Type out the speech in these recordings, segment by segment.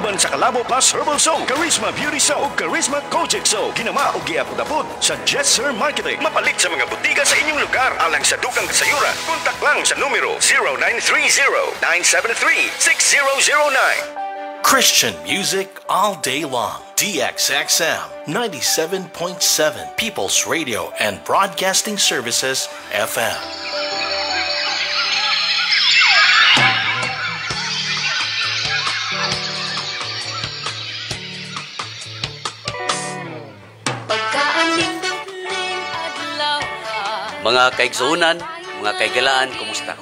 Uban sa Kalabo Plus Herbal Soap, Charisma Beauty Soap, Charisma Kojic Soap. Ginama o giapod-apod sa Jesser Marketing. Mapalit sa mga butika sa inyong lugar alang sa dukang kasayuran. Kontak lang sa numero 0930-973-6009. Christian music all day long. DXXM 97.7 People's Radio and Broadcasting Services FM. Mga kaigsuunan, mga kaigalaan, kumusta?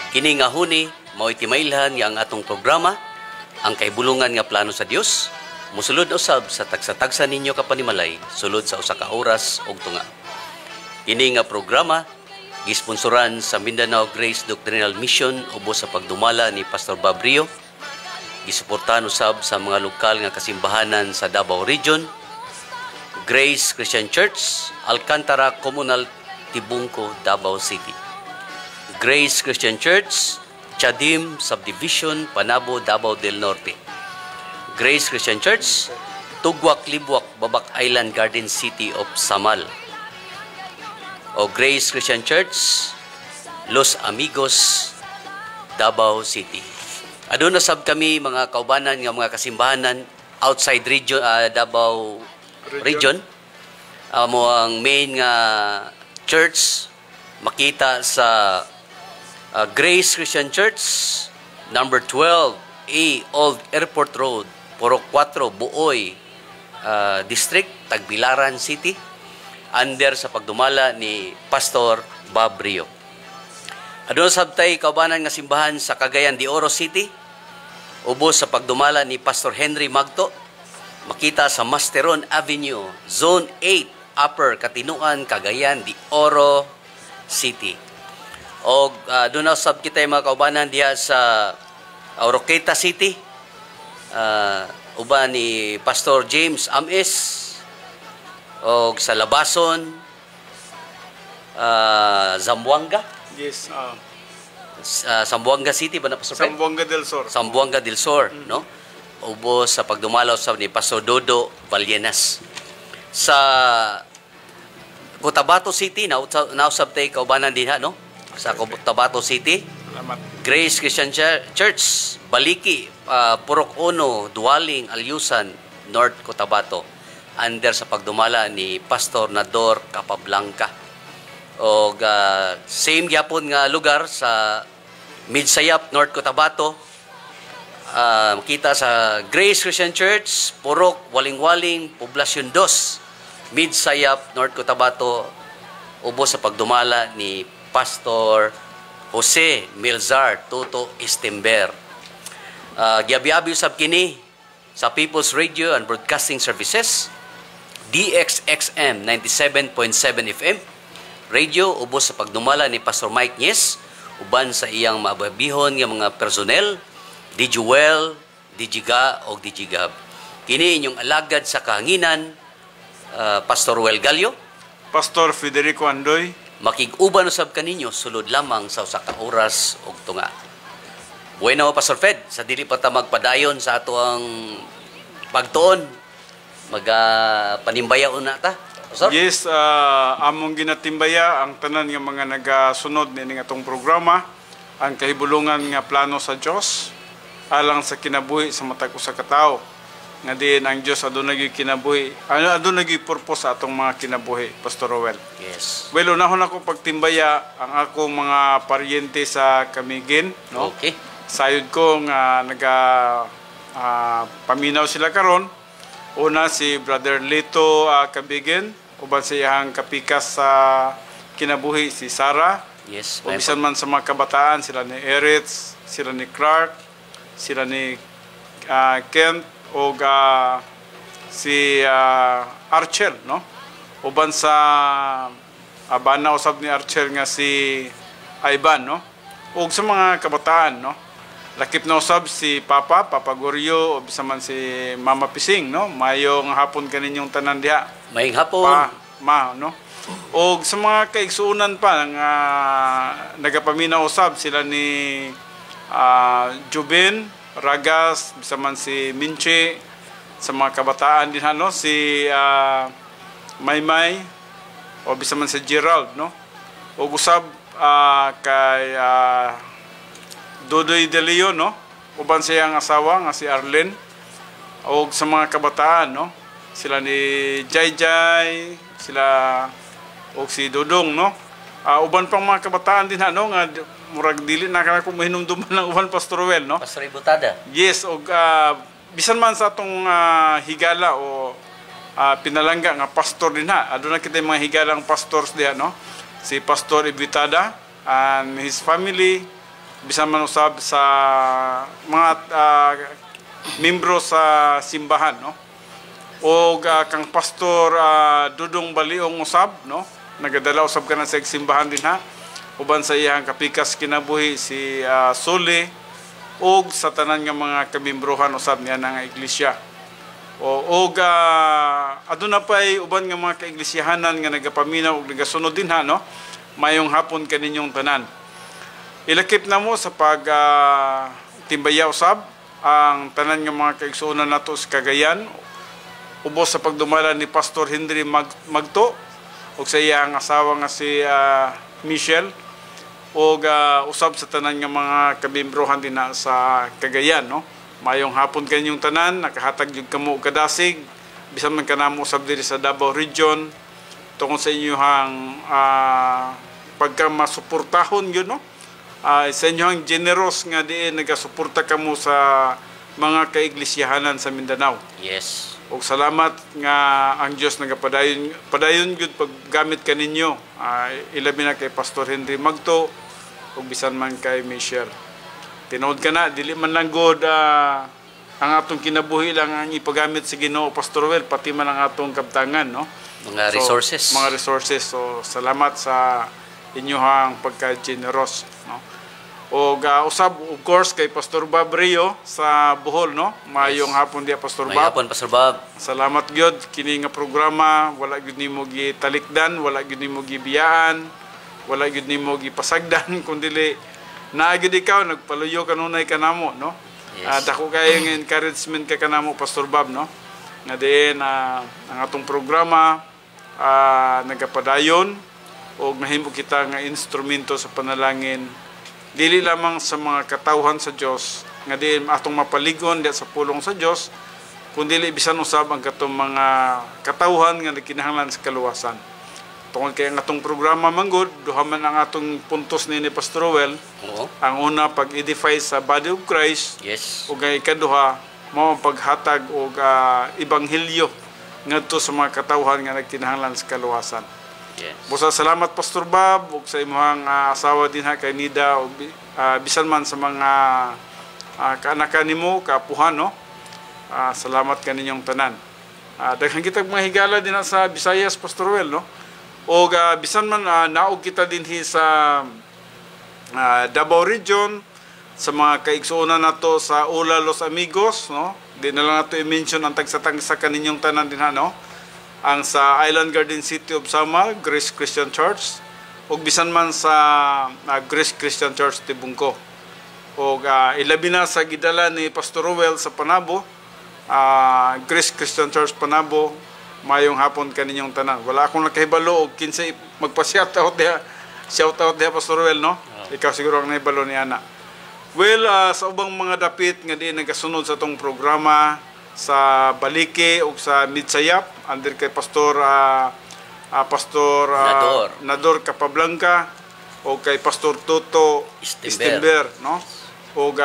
Kini nga huni, mao'y timailhan nga ang atong programa, ang kaibulungan nga plano sa Dios, musulod usab sa tagsa-tagsa ninyo kapanimalay, sulod sa usa ka oras og tunga. Kini nga programa gisponsoran sa Mindanao Grace Doctrinal Mission ubos sa pagdumala ni Pastor Bob Rio. Gisuportahan usab sa mga lokal nga kasimbahanan sa Davao Region, Grace Christian Church, Alcantara Communal Tibungco, Davao City. Grace Christian Church, Chadim Subdivision, Panabo, Davao del Norte. Grace Christian Church, Tugwak, Libwak, Babak Island, Garden City of Samal. O Grace Christian Church, Los Amigos, Davao City. Aduna sab kami mga kaubanan nga mga kasimbahanan outside region, Davao region. Mo ang main nga church makita sa Grace Christian Church number 12A Old Airport Road, Purok 4, Buoy District, Tagbilaran City, under sa pagdumala ni Pastor Bob Rio. Aduna sabtay kaubanan nga simbahan sa Cagayan de Oro City, ubos sa pagdumala ni Pastor Henry Magto, makita sa Masteron Avenue, Zone 8, Upper Katinuan, Cagayan de Oro City. O doon na sab kita mga kaubanan diha sa Oroqueta City, uban ni Pastor James Ames, o sa Labason, Zamboanga. Yes. Zamboanga City ba na Pastor Fred? Zamboanga del Sur. Zamboanga del Sur, no? Ubos sa pagdumalaw sa ni Pastor Dodo Balyenas. Sa Cotabato City, nausab tayo kaubanan din ha, no? Sa Cotabato City, Grace Christian Church, Baliki, Purok 1, Dualing, Alyusan, North Cotabato, under sa pagdumala ni Pastor Nador Capablanca. O same gyapon nga lugar sa Midsayap, North Cotabato, makita sa Grace Christian Church, Purok, Waling-Waling, Poblasyon 2, Midsayap, North Cotabato, ubos sa pagdumala ni Pastor Jose Milzar Toto Estember. Giabi-abi usab kini sa People's Radio and Broadcasting Services, DXXM 97.7 FM, radio ubos sa pagdumala ni Pastor Mike Nyes, uban sa iyang mababihon nga mga personnel, DJWell, DJGA o DJGAB. Kini inyong alagad sa kahanginan, Pastor Wel Gallo, Pastor Federico Andoy. Makig-uban usab kaninyo sulod lamang sa usa ka oras og tunga. Bueno, Pastor Fed, sa dili pa ta magpadayon sa ato ang pagtuon, panimbayaon na ta. Pastor? Yes, among ginatimbaya ang tanan nga mga nagasunod ni atong programa, ang kahibulungan nga plano sa Dios alang sa kinabuhi sa matag usa ka tawo. Nga din ang Diyos adunay kinabuhi, adunay purpose sa atong mga kinabuhi, Pastor Rowell. Yes. Well, unahon ako pagtimbaya ang akong mga paryente sa Camiguin, no? Okay. Sayod ko nga paminaw sila karon. Una si Brother Lito Camiguin, uban sa iyang kapikas sa kinabuhi si Sarah. Yes. O bisan man sa mga kabataan, sila ni Eritz, sila ni Clark, sila ni Kent, o si Archel, no? Uban sa bana usab ni Archel nga si Ivan, no? O sa mga kabataan, no? Lakip na usab si Papa Goryo, o bisa man si Mama Pising, no? Mayong hapon kaninyong tanan diha. Mayong hapon. No? O sa mga kaigsuunan pa nga nagapaminaw usab sila ni Jubin Ragas, bisa man si Minchi, sa mga kabataan din no, si Maymay, o bisa man si Gerald, no? O usab kay Dodoy De Leon, no? Uban siyang asawa nga si Arlen, o sa mga kabataan, no? Sila ni Jai, sila o si Dodong, no? Uban pang mga kabataan din no, nga murag dili na kana ko mahinumduman ng uban Pastor Well, no? Pastor Ibutada. Yes, og bisan man sa atong higala o pinalangga nga pastor din ha. Aduna kita mga higalang pastors diha, no? Si Pastor Ibutada and his family, bisan man usab sa mga membro sa simbahan, no? O kang Pastor Dudong Baliong usab, no? Nagadala usab ka na sa simbahan din ha. Uban sa iyang kapikas kinabuhi si Sole o sa tanan nga mga kamimbrohan usab niya nga iglesia. O aduna pay uban nga mga kaiglesiyahanan nga nagapaminaw ug nagasunod din ha, no? Mayong hapon kaninyong tanan. Ilakip na mo sa pag timbaya usab ang tanan nga mga kaigsuonan nato sa Cagayan, ubos sa pagdumala ni Pastor Henry Magto o sa iyang asawa nga si Michelle, o usab sa tanan nga mga kabimbrohan din na sa Cagayan, no? Mayong hapon kaninyong tanan, nakahatag jud kamo og kadasig bisan man kanamo usab diri sa Davao Region tungod sa inyong pagka masuportahon yun, no? Sa inyong generous nga diin nagasuporta kamo sa mga kaiglesiyahanan sa Mindanao. Yes. Og salamat nga ang Dios padayon gyud paggamit kaninyo, ilabi na kay Pastor Henry Magto ug bisan man kay Michelle. Tinuod ka na, dili man lang god ang atong kinabuhi lang ang ipagamit sa Ginoo, Pastor Well, pati man ang atong kabtangan, no? Mga resources. Mga resources. So salamat sa inyohang pagka-generous, no? O usab of course kay Pastor Bob Rio sa Bohol, no? Mayong hapon dia Pastor Bob. Mayong hapon Pastor Bob. Salamat gyud kini nga programa, wala gyud nimo gitalikdan, wala gyud nimo gibiyaan, wala gyud nimo gipasagdan kundi naa gyud ikaw nagpaluyo kanunay kanamo, no? Yes. Dako kayo ng encouragement ka kanamo Pastor Bob, no? Nga diin ang atong programa nagapadayon o mahimo kita nga instrumento sa panalangin dili lamang sa mga katawhan sa Dios nga diin atong mapaligon diya sa pulong sa Dios kundi bisan usab ang katong mga katawhan nga nagkinahanglan sa kaluwasan. Tungod kay ang atong programa manggod duha man ang atong puntos ni Pastor Well. Oo. Ang una pag-edify sa body of Christ. Yes. Ug ang ikaduha mao ang paghatag og ebanghelyo ngadto sa mga katawhan nga nagkinahanglan sa kaluwasan. Yes. Busa salamat Pastor Bob ug sa imong asawa din ha kay Nida ug bisan man sa mga kaanak nimo kaapuhan, no? Salamat kaninyong tanan. Daghang kita mga higala din sa Visayas Pastor Well, no? O bisan man naog kita dinhi sa Davao Region sa mga kaigsuonan nato sa Ula Los Amigos, no? Di na lang nato i-mention ang tagsa-tagsa kaninyong tanan din ha, no? Ang sa Island Garden City of Sama, Grace Christian Church, o bisan man sa Grace Christian Church Tibungko. O ilabi na sa gidala ni Pastor Well sa Panabo, Grace Christian Church Panabo, mayong hapon kaninyong tanan. Wala akong nakahibalo og kinsay magpa-shoutout diha. Shoutout diha Pastor Well, no? Ikaw siguro ang nahibalo ni ana. Well, sa ubang mga dapit nga di nagasunod sa tong programa sa Balike o sa Midsayap under kay Pastor Nador Capablanca o kay Pastor Toto Istember, no? O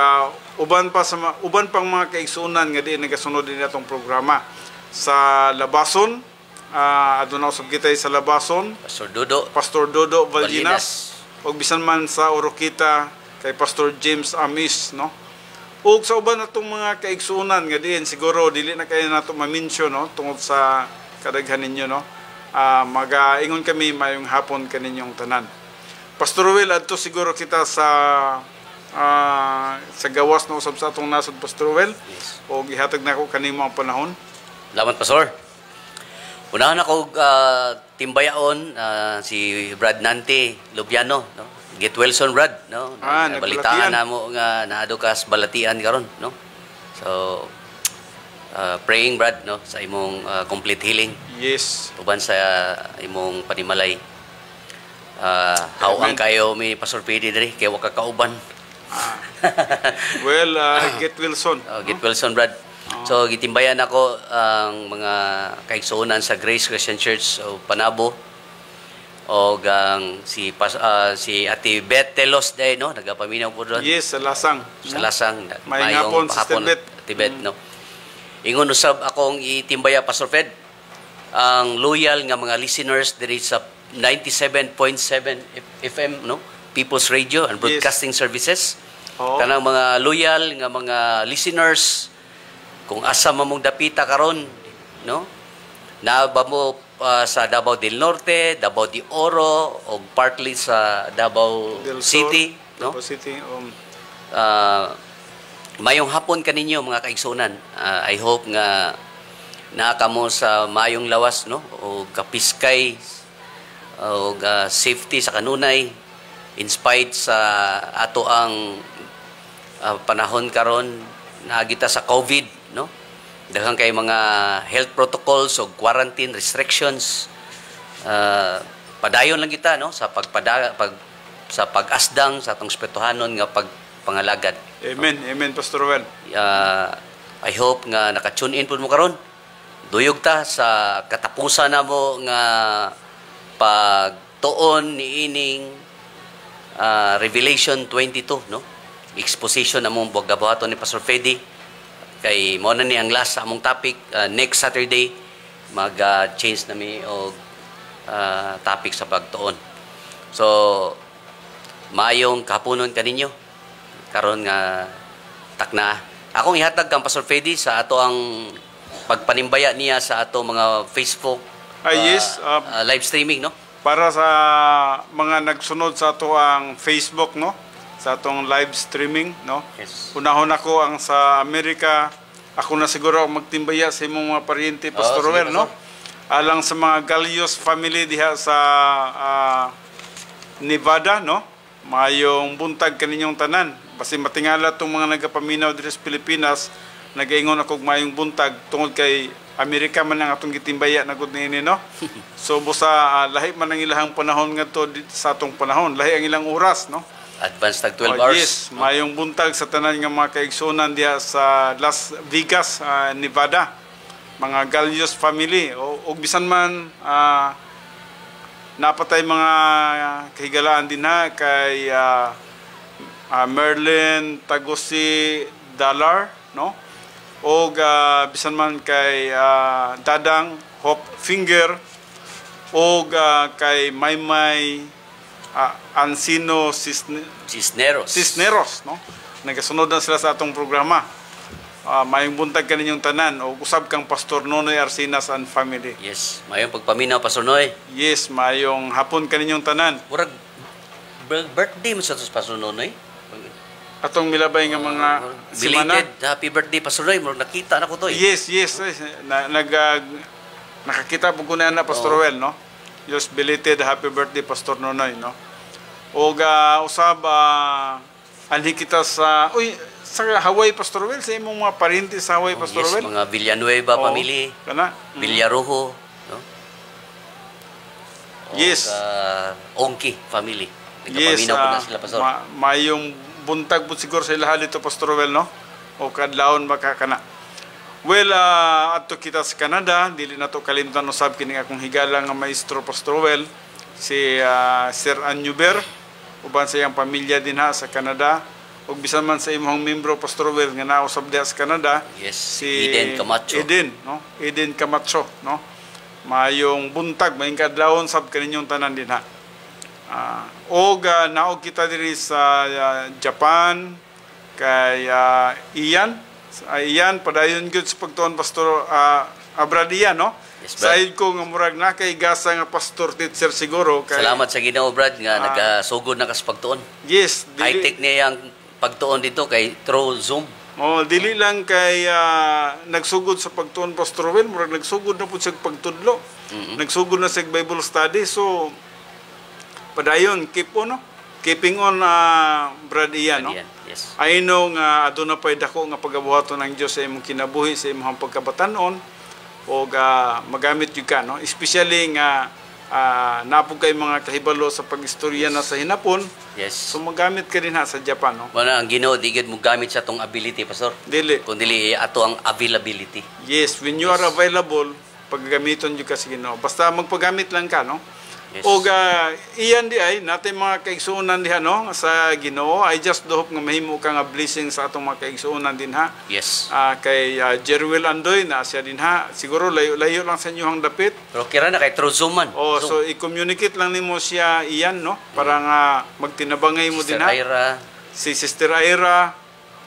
uban pang mga kaigsunan nga di nagasunod din atong programa sa Labason, aduna usab kita sa Labason, Pastor Dodo Valdinas, o bisan man sa Oroquita kay Pastor James Amis, no? O sa uban natong mga kaigsunan nga diin siguro dili na kayo nato ma-mention, no? Tungod sa kadaghan ninyo, no? Mag-ingon kami mayong hapon kaninyong tanan. Pastor Will, adto siguro kita sa gawas na usab sa atong nasod Pastor Will. Yes. O gihatag na ko kanimo ang panahon. Salamat Pastor. Unahan ako timbayaon si Brad Nante Lubiano, no? Get Wilson Brad, no? Balitaan na mo nga naado kas balatian karon, no? So praying Brad no sa imong complete healing Yes. uban sa imong panimalay. Hawang kayo mi Pastor Pidi diri kay wa ka kauban. Well, get Wilson. Git Wilson Brad. So gitimbayan ako ang mga kaigsuonan sa Grace Christian Church o Panabo o si Ate Beth Telos day no nagapaminaw po doon Yes, sa Lasang. sa Lasang May hapon, Sister Beth. Ate Beth no. Ingon usab akong itimbaya Pastor Fred ang loyal nga mga listeners diri sa 97.7 FM no People's Radio and Broadcasting Services. Oo. Kanang mga loyal nga mga listeners kung asa mamong dapita karon no naaba mo sa Davao del Norte, Davao de Oro o partly sa Davao Del City Sur, no Davao City. mayong hapon kaninyo mga kaigsunan. I hope nga nakamo sa mayong lawas no o kapiskay o safety sa kanunay in spite sa ato ang panahon karon naagita sa COVID no daghang kay mga health protocols o quarantine restrictions padayon lang kita no sa sa pag-asdang sa atong respetuhanon nga pagpangalagad. Amen. Amen, Pastor Well. I hope nga naka-tune in pud mo karon. Duyog ta sa katapusan namo nga pagtuon niining Revelation 22 no. Exposition among buhaton ni Pastor Fedi kay mo na ni ang last sa among topic next Saturday mag-change nami og topic sa pagtuon. So mayong kapunon kaninyo karon nga takna. Akong ihatag kang Pastor Fedi sa ato ang pagpanimbaya niya sa ato mga Facebook Yes, live streaming no. para sa mga nagsunod sa ato ang Facebook no, sa atong live streaming no. Yes. Unahon ako ang sa Amerika, ako na siguro ang magtimbaya sa imong mga paryente Pastor sige, Well no. Pastor. Alang sa mga Galios family diha sa Nevada no. Mayong buntag kaninyong tanan. Basi matingala tong mga nagapaminaw diri sa Pilipinas, nagaingon ako mayong buntag tungod kay Amerika man ang atong gitimbaya na gud niini no. So busa lahi man ang ilahang panahon ngadto sa atong panahon, lahi ang ilang oras no. Advance tag 12 hours. Yes, mayong buntag sa tanan nga mga kaigsunan diha sa Las Vegas, Nevada. Mga Galios family o bisan man napatay mga kahigalaan din ha kay Merlin Tagosi Dalar no o bisan man kay Dadang Hope Finger o kay Maymay Ancino Cisneros no nagasunod na sila sa atong programa. Mayong buntag kaninyong tanan o usab kang Pastor Nonoy Arsinas and family. Yes, mayong pagpaminaw Pastor Noy. Yes, mayong hapon kaninyong tanan. Murag birthday mo sa Pastor Nonoy. Atong milabay nga mga semana. Belated happy birthday Pastor Noy. Murag nakita na ko to. Yes. Nakakita po ko na Pastor Well, no? Just belated happy birthday Pastor Nonoy, no? O usab anhi kita sa sa Hawaii Pastor Well, sa imong mga parinti sa Hawaii Pastor Yes, Well. mga Villanueva family. Kana? Villarojo, no? Yes. Ongki family. Yes, Nagpaminaw po na sila Pastor. mayong buntag po siguro sa ilahan dito Pastor Well, no? O kadlawon baka kana. Well, ato kita sa Canada, dili na to kalimtan usab kini akong higala nga maestro Pastor Well, si Sir Anyuber, uban sa iyang pamilya din ha sa Canada. Ug bisan man sa imong membro Pastor Well nga nausab diha sa Canada, Yes, si Eden Camacho. Eden Camacho, no? Mayong buntag, mayong kadlawon sab kaninyong tanan din ha. Naog kita diri sa Japan kay Ian. Ian padayon gyud sa pagtuon Pastor Brad Ian, no? Yes, Brad. Sahid ko nga murag na kay gasa nga pastor teacher siguro kay Salamat sa Ginoo Brad nga nagasugod na kas pagtuon. Yes, High-tech niya ang pagtuon dito kay through Zoom. dili lang kay nagsugod sa pagtuon Pastor Well, murag nagsugod na pud sa pagtudlo. Nagsugod na sa Bible study, so padayon keeping on Brad Ian, no? Yes. I know nga aduna pay dako nga pagabuhaton ng Dios sa imong kinabuhi sa imong pagkabatanon o magamit jud ka, no? Especially nga napog kay mga kahibalo sa pagistorya na sa hinapon. Yes. So magamit ka din ha sa Japan, no? Wala ang Ginoo di gid mo gamit sa tong ability, pastor. Dili. Kung dili ato ang availability. Yes, when you are available, paggamiton jud ka sa Ginoo. Basta magpagamit lang ka, no? Yes. O iyan di ay natin mga kaigsuonan diha, no, sa Ginoo. I just do hope nga mahimo ka nga blessing sa atong mga kaigsuonan din ha. Yes. Kay Jerwel Andoy na siya din ha. Siguro layo lang sa inyo ang dapit. Pero kira na kay through Zoom man. Oh, Zoom. so i-communicate lang nimo siya iyan, no, para nga magtinabangay mo Sister din ha. Ira. Si Sister Ira,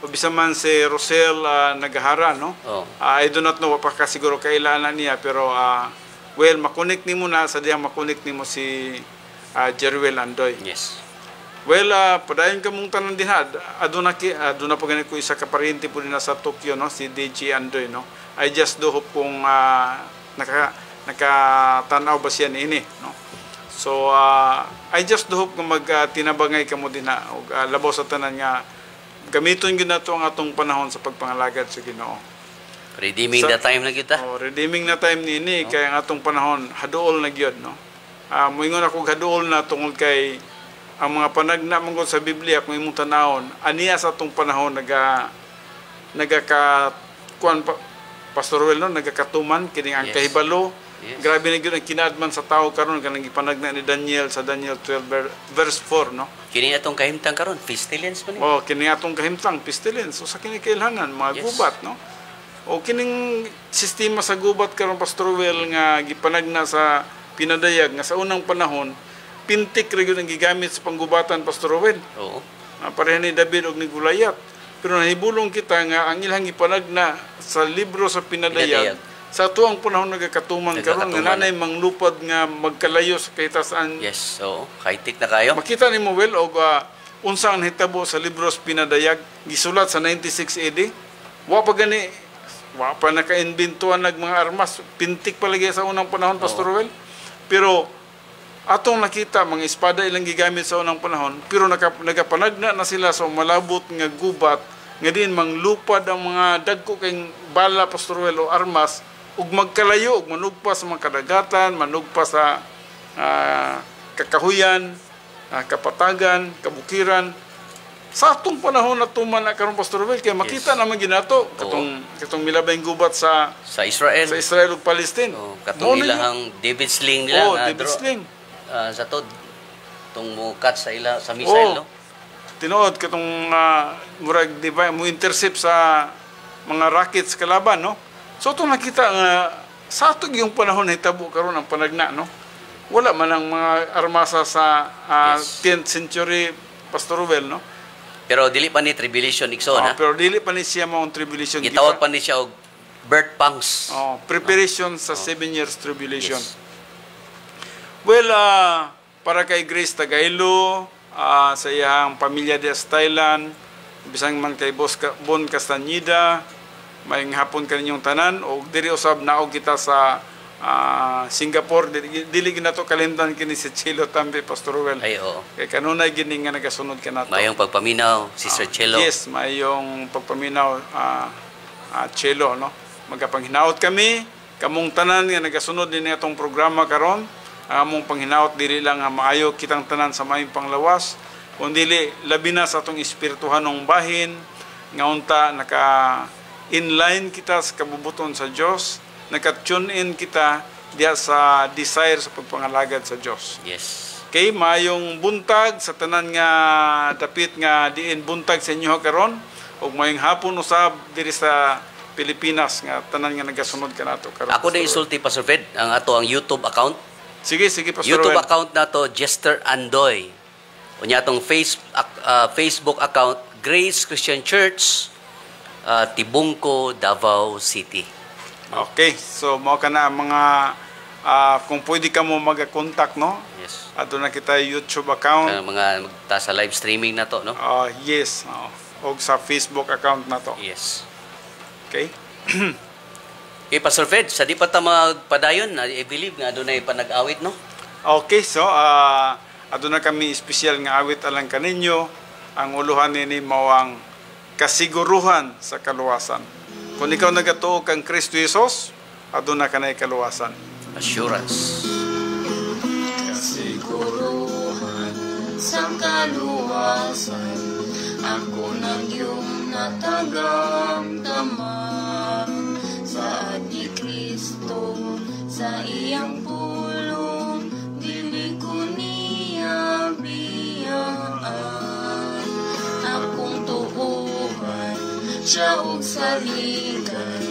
o bisa man si Rosel Nagahara, no. Oh. I do not know pa ka siguro kailangan niya, pero well, makonect nimo na sa diya makonect nimo si Jerwel Andoy. Yes. Well, padayon ka mong tanan din ha. Aduna pa ganit ko isa ka paryente po din na sa Tokyo, no, si DJ Andoy, no. I just do hope kung nakatanaw ba siya niini, no. So I just do hope kung magtinabangay ka mo din ha. O labaw sa tanan nga gamiton gyud nato ang atong panahon sa pagpangalagad sa Ginoo. Redeeming the time na kita. Redeeming na time niini, kay ang atong panahon haduol na gyud, no. Moingon ako haduol na tungod kay ang mga panagna mangod sa Biblia kung imong tanawon aniya sa atong panahon kuan pa, Pastor Well, no, nagakatuman kini ang Yes. kahibalo. Yes. Grabe na gyud ang kinaadman sa tao karon kanang gipanagna ni Daniel sa Daniel 12 verse 4, no. Kini atong kahimtang karon, pestilence man ni. Kini atong kahimtang pestilence. So sa kini kailangan mga Yes. gubat, no. O kining sistema sa gubat karon, Pastor Well, nga gipanagna sa pinadayag nga sa unang panahon pintik ra gyud ang gigamit sa panggubatan, Pastor Well. Oo. Pareha ni David og ni Goliath. Pero nahibulong kita nga ang ilang gipanagna sa libro sa pinadayag sa tuang panahon nagakatuman karon nga nanay manglupad nga magkalayo sa kahitasan. Yes. Oo. High-tech na kayo. Makita nimo, Well, og unsa ang hitabo sa libro sa pinadayag gisulat sa 96 AD. Wa pa naka-inbentuhan nag mga armas, pintik palagi sa unang panahon, Pastor Well. Pero atong nakita mga espada ilang gigamit sa unang panahon, pero nagapanagna na sila sa malabot nga gubat nga din manglupad ang mga dagko kay bala, Pastor Well, o armas ug magkalayo ug manugpa sa mga kadagatan, manugpa sa kakahuyan, kapatagan, kabukiran. Sa atong panahon na tuman na karon, Pastor Well, kaya makita naman ginato katong milabayng gubat sa Israel ug Palestine. Katong ilahang David Sling nila. David Sling. Sa tod tong mukat sa ila sa missile, no. Tinuod katong murag mo intercept sa mga rockets kalaban, no. So itong nakita nga sa atong yung panahon na hitabo karon ang panagna, no. Wala man ang mga armasa sa 10th century, Pastor Well, no. Pero dili pa ni tribulation ikson, ha. Pero dili pa ni siya mao tribulation. Gitawag pa ni siya og birth pangs. Preparation sa 7 years tribulation. Yes. Well, para kay Grace Tagailo, sa iyang pamilya di sa Thailand, bisang man kay Bon Castañeda, may hapon kaninyong tanan, o diri usab naog kita sa Singapore, dili ginato kalimtan kini si Chelo Tambe, Pastor Well. Ay, oo. Kay kanunay gini nga nagasunod ka nato. Mayong pagpaminaw, Sister Chelo. Yes, mayong pagpaminaw, Chelo, no. Magapanghinawot kami, kamong tanan nga nagasunod din itong programa karon. Among panghinaot dili lang nga maayo kitang tanan sa maayong panglawas, kundi labi na sa atong espirituhan ng bahin nga unta naka inline kita sa kabubuton sa Dios, naka-tune in kita diya sa desire sa pagpangalagad sa Dios. Yes. Kay mayong buntag sa tanan nga dapit nga diin buntag sa inyo karon, ug mayong hapon usab diri sa Pilipinas nga tanan nga nagasunod kanato karon. Ako na isulti, Pastor Fred, ang ato ang YouTube account. Sige, Pastor YouTube Well. account nato, Jester Andoy. Unya atong Facebook account, Grace Christian Church, Tibungco, Davao City. Okay, so mao ka na mga kung pwede ka mo mag-contact, no? Yes. Ato na kita YouTube account. Mga magta sa live streaming na to, no? Yes. Og sa Facebook account na to. Yes. Okay? Okay, Pastor Fred, sa di pa ta magpadayon, I believe nga doon ay panag-awit, no? Okay, so ato na kami special nga awit alang kaninyo. Ang uluhan nini mao ang kasiguruhan sa kaluwasan. Kung ikaw nagatuo kang Kristo Jesus, aduna ka na kaluwasan. Assurance. Kasiguruhan sa kaluwasan, ako nang iyong natagamdaman. Sa ni Kristo, sa iyang pulong, dili ko niya biyaan. Akong tuuhan, siya og saligan,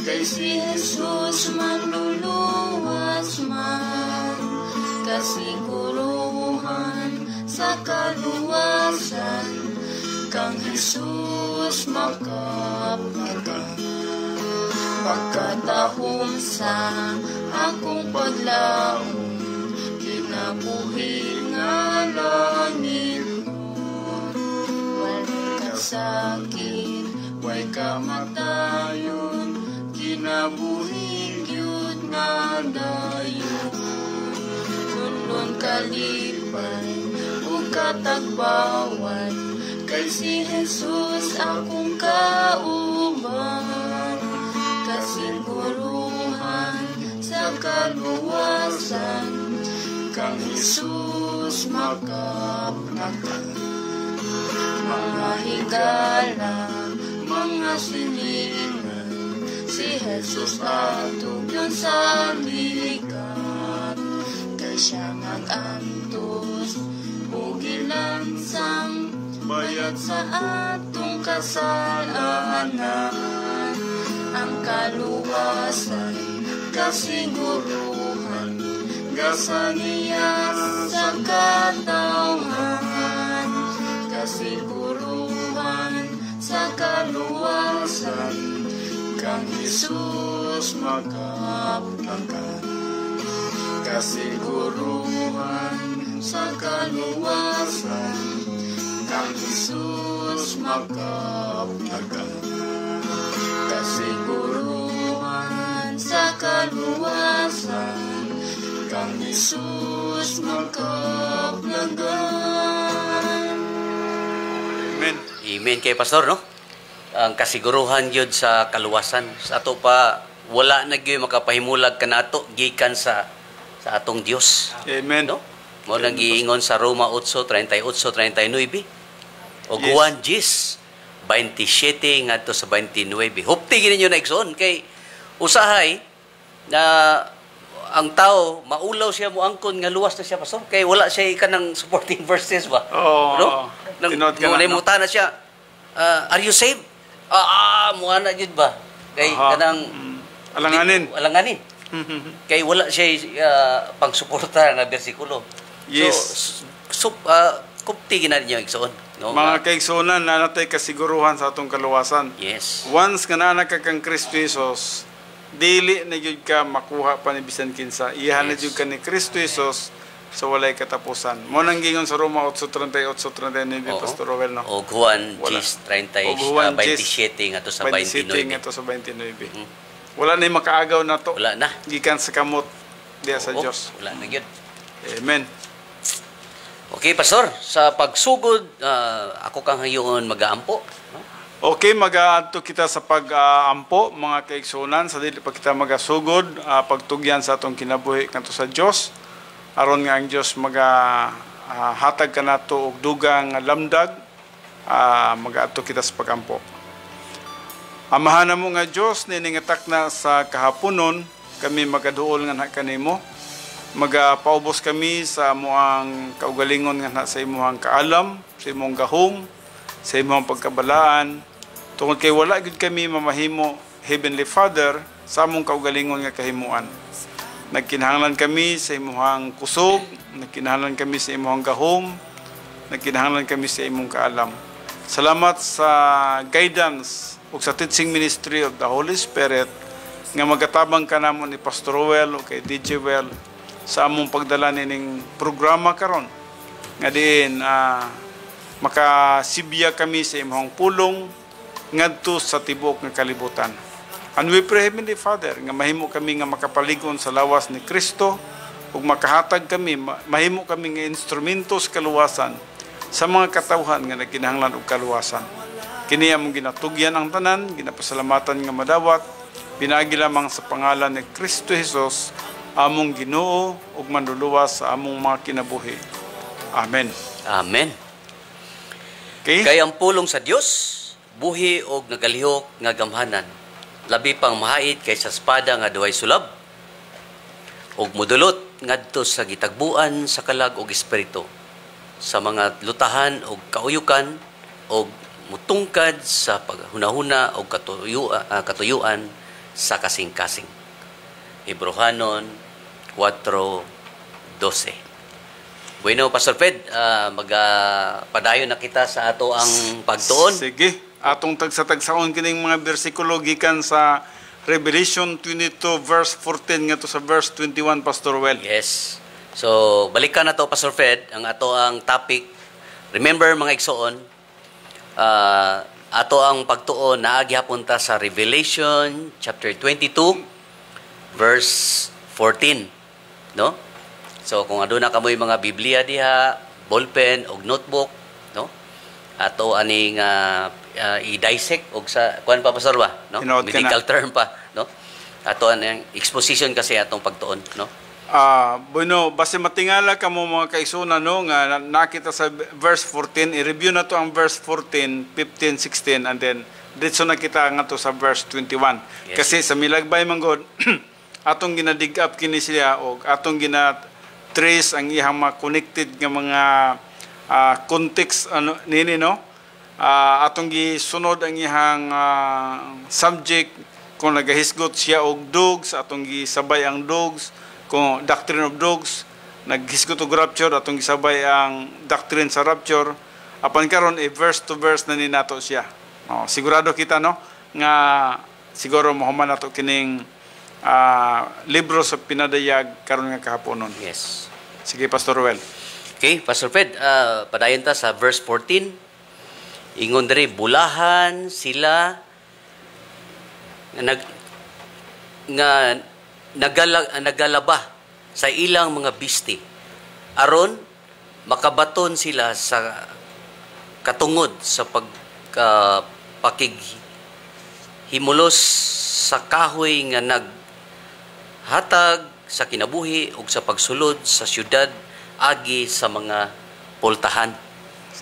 kay si Jesus manluluwas man. Kasiguruhan sa kaluwasan, kang Jesus makapagan. Pagkatahom sa akong paglaom, kinabuhi nga langit nun. Walay kasakit, way kamatayon, kinabuhi gyud nga dayon. Nunlon kalipay, ug katagbawan, kay si Jesus akong kauban. Kasiguruhan sa kaluwasan, kang Jesus makapnakan. Mga higala, mga silingan, si Jesus atugyon sa likat. Kay siya nag-antos, ug ilansang bayad sa atong kasalanan. Ang kaluwasan, kasiguruhan, gasaniya sa katawhan. Kasiguruhan sa kaluwasan, kang Jesus makapnakan. Kasiguruhan sa kaluwasan, kang Jesus makapnakan. Kasiguruhan sa kaluwasan, kang Jesus makapnagan. Amen. Amen kay Pastor, no? Ang kasiguruhan yun sa kaluwasan. Sa ato pa, wala na gyud makapahimulag kanato gikan sa atong Dios. Amen. No? Mo nang giingon sa Roma 8:38-39. O Juan 10:27 ngadto sa 29. Hupti gid ninyo na igsoon kay usahay na ang tao maulaw siya mo angkon nga luwas na siya Pastor kay wala siya kanang supporting verses ba. Oo. Nang Tinod ka na, no? na siya, are you saved? Mo ana jud ba? Kay kanang alanganin. Kay wala siya pang-suporta nga bersikulo. Yes. So kupti gina niyo igsoon, no? Mga kaigsunan na natay kasiguruhan sa atong kaluwasan. Yes. Once nga naa ka kang Kristo Jesus, dili na gyud ka makuha pa ni bisan kinsa. Iyahan na Yes. gyud ka ni Kristo Jesus sa walay katapusan. Mo nang gingon sa Roma 8:38-39 Pastor Rowel, no? O Juan Wala. 10:30 O Juan 27 ngadto sa 27 29. nga to sa 29. Wala na makaagaw na to. Wala na. Gikan sa kamot diya sa Oo, Dios. Wala na gyud. Amen. Okay, Pastor, sa pagsugod, ako kang hayoon mag-aampo. No? Okay, mag-aadto kita sa pag-ampo, mga kaigsunan, sa dili pa kita magasugod, pagtugyan sa atong kinabuhi kanto sa Dios. Aron nga ang Dios hatag kanato og dugang lamdag, mag-aadto kita sa pag-ampo. Amahan mo nga Dios, niningatak na sa kahaponon, kami magaduol nga kanimo. Magapaubos kami sa amuang kaugalingon nga sa imuhang kaalam, sa imong gahom, sa imong pagkabalaan. Tungod kay wala gid kami mamahimo, Heavenly Father, sa among kaugalingon nga kahimuan. Nagkinahanglan kami sa imong kusog, nagkinahanglan kami sa imong gahom, nagkinahanglan kami sa imong kaalam. Salamat sa guidance ug sa teaching ministry of the Holy Spirit nga magatabang ka namon ni Pastor Rowel o kay DJ Well sa among pagdala nining programa karon. Nga diin makasibya kami sa imong pulong ngadto sa tibuok nga kalibutan. And we pray, Heavenly Father, nga mahimo kami nga makapaligon sa lawas ni Kristo ug makahatag kami, mahimo kami nga instrumento sa kaluwasan sa mga katawhan nga nagkinahanglan og kaluwasan. Kini among ginatugyan ang tanan, ginapasalamatan nga madawat, pinaagi lamang sa pangalan ni Kristo Jesus, among Ginoo ug manluluwas sa among mga kinabuhi. Amen. Amen. Okay? Kay ang pulong sa Dios, buhi og nagalihok nga gamhanan, labi pang mahait kaysa espada nga duhay sulab, ug modulot ngadto sa gitagbuan sa kalag og espiritu, sa mga lutahan og kauyukan og mutungkad sa paghunahuna og katuyuan sa kasing-kasing. Hebrehanon 4:12. Bueno, Pastor Fred, magpadayon na kita sa ato ang pagtuon. Sige. Atong tagsa-tagsaon kining mga bersikulo gikan sa Revelation 22 verse 14 ngadto sa verse 21, Pastor Well. Yes. So, balikan na to, Pastor Fred, ang ato ang topic. Remember, mga igsoon, ato ang pagtuon na agihapon ta sa Revelation chapter 22 verse 14. No? So, kung aduna kamoy mga Biblia diha, ballpen og notebook, no? Ato aning i-dissect og sa kuan pa, Pastor ba, no? Medical term pa, no? Ato aning exposition kasi atong pagtuon, no? Bueno, base matingala ka mo mga kaisuna, no, nga nakita sa verse 14, i-review na to ang verse 14, 15, 16, and then dito na kita nga to sa verse 21. Yes. Kasi sa Milagbay Manggod, atong ginadig up kini siya o atong trace ang iyang mga connected nga mga context nini, no, atong gisunod ang iyang subject kung nagahisgot siya og dogs, atong gisabay ang dogs, kung doctrine of dogs, naghisgot og rapture, atong gisabay ang doctrine sa rapture. Apan karon verse to verse na ni nato siya. Sigurado kita, no, nga siguro mahuman nato kining libro sa pinadayag karon nga kahaponon. Yes. Sige, Pastor Well. Okay, Pastor Fred, padayon ta sa verse 14. Ingon diri, bulahan sila nagalaba sa ilang mga bisti, aron makabaton sila sa katungod sa pakighimulos sa kahoy nga naghatag sa kinabuhi ug sa pagsulod sa syudad agi sa mga pultahan.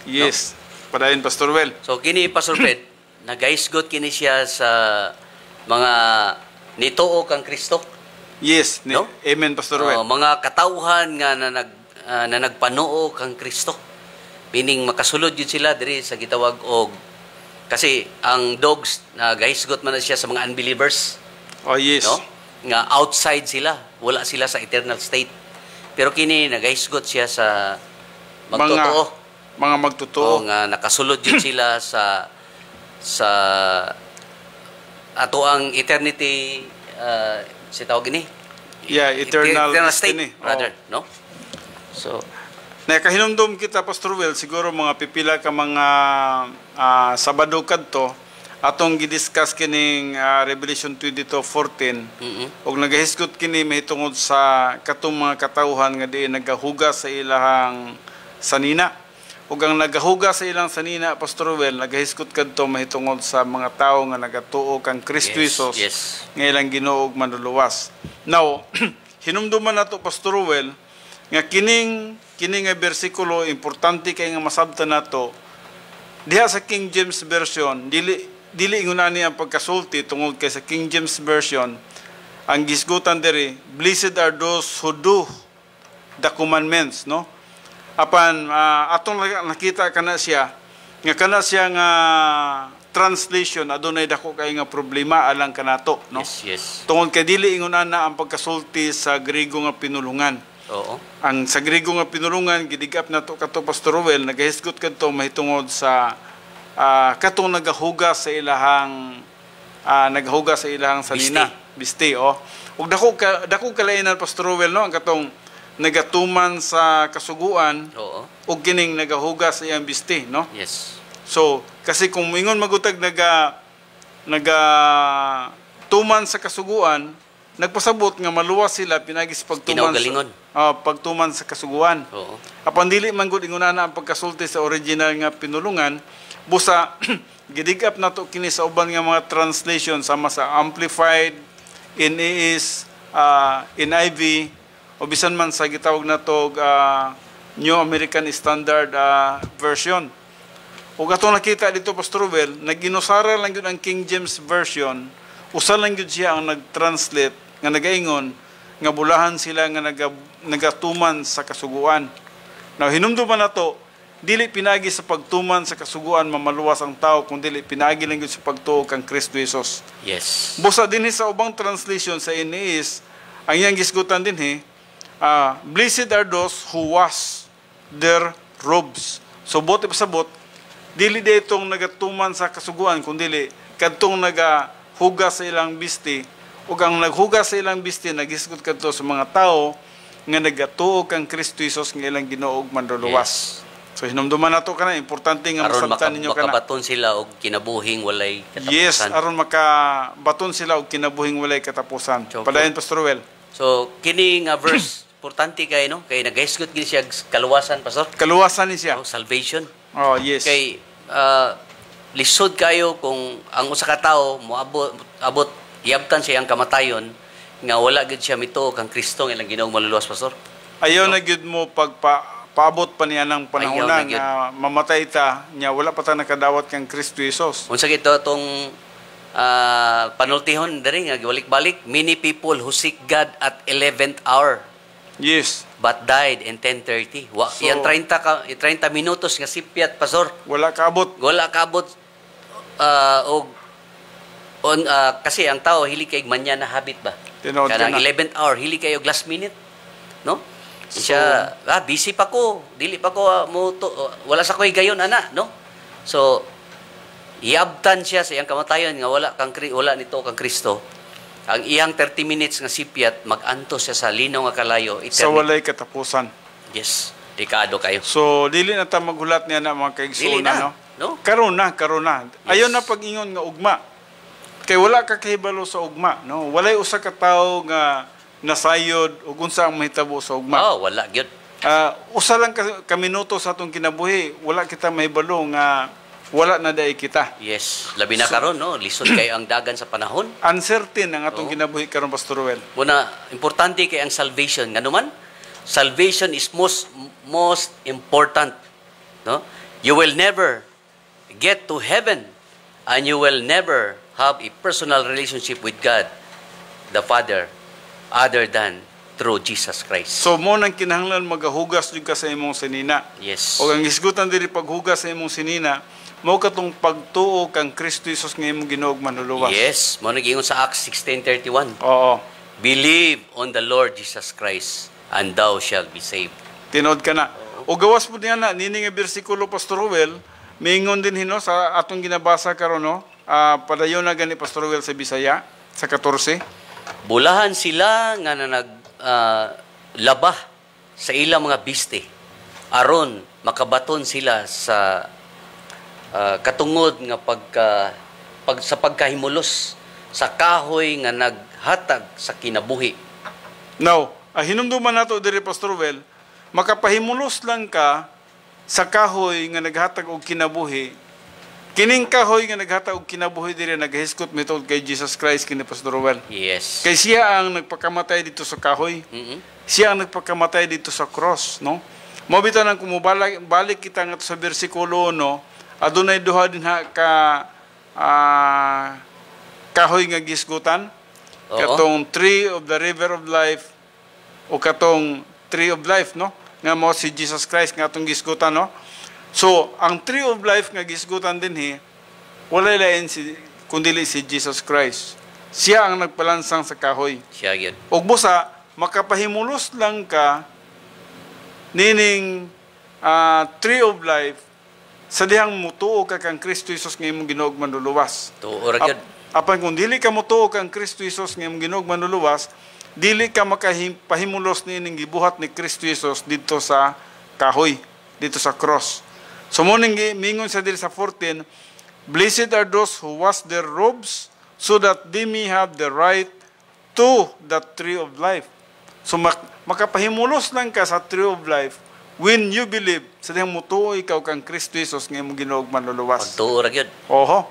Yes. No? Padayon, Pastor Well. So kini, Pastor Fred, nagaisgot kini siya sa mga nituo kang Kristo. Yes, no? Amen, Pastor Well. Mga katawhan nga na nagpanuo kang Kristo. Meaning makasulod yun sila diri sa gitawag og, kasi ang dogs nagaisgot man na siya sa mga unbelievers. Oh, yes. No? Nga outside sila, wala sila sa eternal state. Pero kini nagahisgot siya sa magtotoo. Mga magtotoo. Nga nakasulod yun sila sa ato ang eternity, si tawag ini? Yeah, eternal state, rather, no? So, nakahinumdum kita, Pastor Will, siguro mga pipila ka mga Sabado kadto, atong gidiscuss kining Revelation 22:14 ug nagahisgot kini mahitungod sa katong mga katawhan nga diin nagahugas sa ilahang sanina. Ug ang nagahugas sa ilang sanina, Pastor Well, nagahisgot kadto mahitungod sa mga tawo nga nagatuo kang Kristo Jesus, nga ilang Ginoo ug manluluwas. Now, hinumduman nato, Pastor Well, nga kining nga bersikulo importante kay nga masabtan nato diha sa King James version. Dili inguna ni ang pagkasulti tungod kay sa King James version ang gisgutan diri, blessed are those who do the commandments, no? Apan atong nakita kana siya nga translation adunay dako kay nga problema alang kanato, no? Yes. Tungod kay dili inguna na ang pagkasulti sa Griego nga pinulungan. Oo. Ang sa Griego nga pinulungan gidigap nato kato, Pastor Well, nagahisgot kadto mahitungod sa katong nagahugas sa ilahang sanina, bisti, oh. Ug dako kalainan, Pastor Well, no, ang katong nagatuman sa kasuguan, oo, ug kining nagahugas sa iyang bisti, no? Yes. So, kasi kung mingon magutag nagatuman sa kasuguan, nagpasabot nga maluwas sila pinagi sa Kinaugalingon. pagtuman sa kasuguan. Oo. Apan dili man gud ingunana ang pagkasulti sa original nga pinulungan, busa gidigap nato kini sa uban nga mga translation sama sa Amplified, NAS, NIV, o bisan man sa gitawag nato New American Standard Version. Ug atong nakita dito Pastor Well, naginusara lang gyud ang King James Version, usa lang gyud siya ang nag-translate nga nagaingon nga bulahan sila nga nagatuman sa kasuguan. Now hinumduman nato, dili pinagi sa pagtuman sa kasuguan mamaluwas ang tao, kung dili pinagi lang gyud sa pagtuo kang Kristo Jesus. Yes. Busa dinhi sa ubang translation sa NAS, ang iyang gisgutan dinhi, blessed are those who wash their robes. So bote pasabot, dili ditong nagatuman sa kasuguan, kundi kadtong nagahugas sa ilang bisti, ug ang naghugas sa ilang bisti nagisgot kadto sa mga tao nga nagatuo kang Kristo Jesus nga ilang Ginoo ug manluluwas. So hinumduman nato kana, importante nga Aron masabtan ninyo kana. makabaton sila og kinabuhing walay katapusan. Yes, aron makabaton sila og kinabuhing walay katapusan. So, Padayon Pastor Well. So kini nga verse importante kay no, kay nagahisgot gid siya kaluwasan pastor. Kaluwasan ni siya. Oh, salvation. Oh, yes. Kay lisod kayo kung ang usa ka tawo moabot iabtan siya ang kamatayon nga wala gid siya mituo kang Kristo nga ilang Ginoong maluluwas pastor. Ayaw na gyud mo paabot pa niya ng panahon Ayaw na nga mamatay ta nya wala pa ta nakadawat kang Kristo Jesus. Unsa gito tong panultihon diri nga balik-balik, many people who seek God at 11th hour Yes. but died in 10:30. So, Yan 30 minutos nga sipyat pastor. Wala kaabot. Wala kaabot kasi ang tao hili kay manya na habit ba. Tinood ka Kanang na. 11th hour hili kayo last minute, no? Siya busy pa ko, dili pa ko wala sa koy gayon ana, no? So iabtan siya sa iyang kamatayon nga wala nito kang Kristo. Ang iyang 30 minutes nga sipyat mag-antos siya sa linaw nga kalayo Sa eternity. walay katapusan. Yes, dekado kayo. So dili na ta maghulat niya na mga Dili kaigsoona, na, no? no? Karon na. Ayaw na pag-ingon nga ugma. Kay wala ka kahibalo sa ugma, no? Walay usa ka tawo nga nasayod ug unsa ang mahitabo sa ugma. Oh, wala gyud. Usa lang ka minuto sa atong kinabuhi, wala kita mahibalo nga wala na dai kita. Yes, labi na karon no, lisod kayo ang dagan sa panahon. Uncertain ang atong Oo. kinabuhi karon Pastor Well. Muna, importante kay ang salvation. Nga naman, salvation is most important. No? You will never get to heaven and you will never have a personal relationship with God, the Father, other than through Jesus Christ. So mo nang kinahanglan magahugas jud ka sa imong sinina. Yes. O ang isgutan diri paghugas sa imong sinina, mao katong pagtuo kang Kristo Jesus nga imong Ginoo ug manluluwas. Yes. Mo nag-ingon sa Acts 16:31. Oo. Believe on the Lord Jesus Christ and thou shalt be saved. Tinod ka na. O gawas po niya na, nini nga bersikulo Pastor Well, mingon din hino sa atong ginabasa karon no. Padayon na gani Pastor Well sa Bisaya sa 14. Bulahan sila nga labah sa ilang mga biste aron makabaton sila sa katungod nga sa pagkahimulos sa kahoy nga naghatag sa kinabuhi. Now, hinumduman nato diri Pastor Well, makapahimulos lang ka sa kahoy nga naghatag og kinabuhi. Kining kahoy nga naghatag og kinabuhi diri nagahiskot mitod kay Jesus Christ kini Pastor Well. Yes. Kay siya ang nagpakamatay dito sa kahoy. Siya ang nagpakamatay dito sa cross, no? Mo bitaw nang balik kita nga sa bersikulo no, adunay duha din ka kahoy nga gisgutan. Oo. Katong tree of the river of life o katong tree of life, no? Nga mo si Jesus Christ nga atong gisgutan, no? So, ang tree of life nga gisgutan din wala lain kundi si Jesus Christ. Siya ang nagpalansang sa kahoy. Siya gyud. Og busa, makapahimulos lang ka nining tree of life sa dihang mutuo ka kang Kristo Jesus nga imong Ginoo ug manluluwas. Tuo ra gyud. Apan kung dili ka mutuo kang Kristo Jesus nga imong Ginoo ug manluluwas, dili ka makapahimulos nining gibuhat ni Kristo Jesus dito sa kahoy, dito sa cross. So mo ning mingon sa diri sa 14, blessed are those who wash their robes so that they may have the right to the tree of life. So makapahimulos lang ka sa tree of life when you believe sa dihang mutuo ikaw kang Kristo Jesus nga imong Ginoo ug manluluwas. Pagtuo ra gyud. Oho.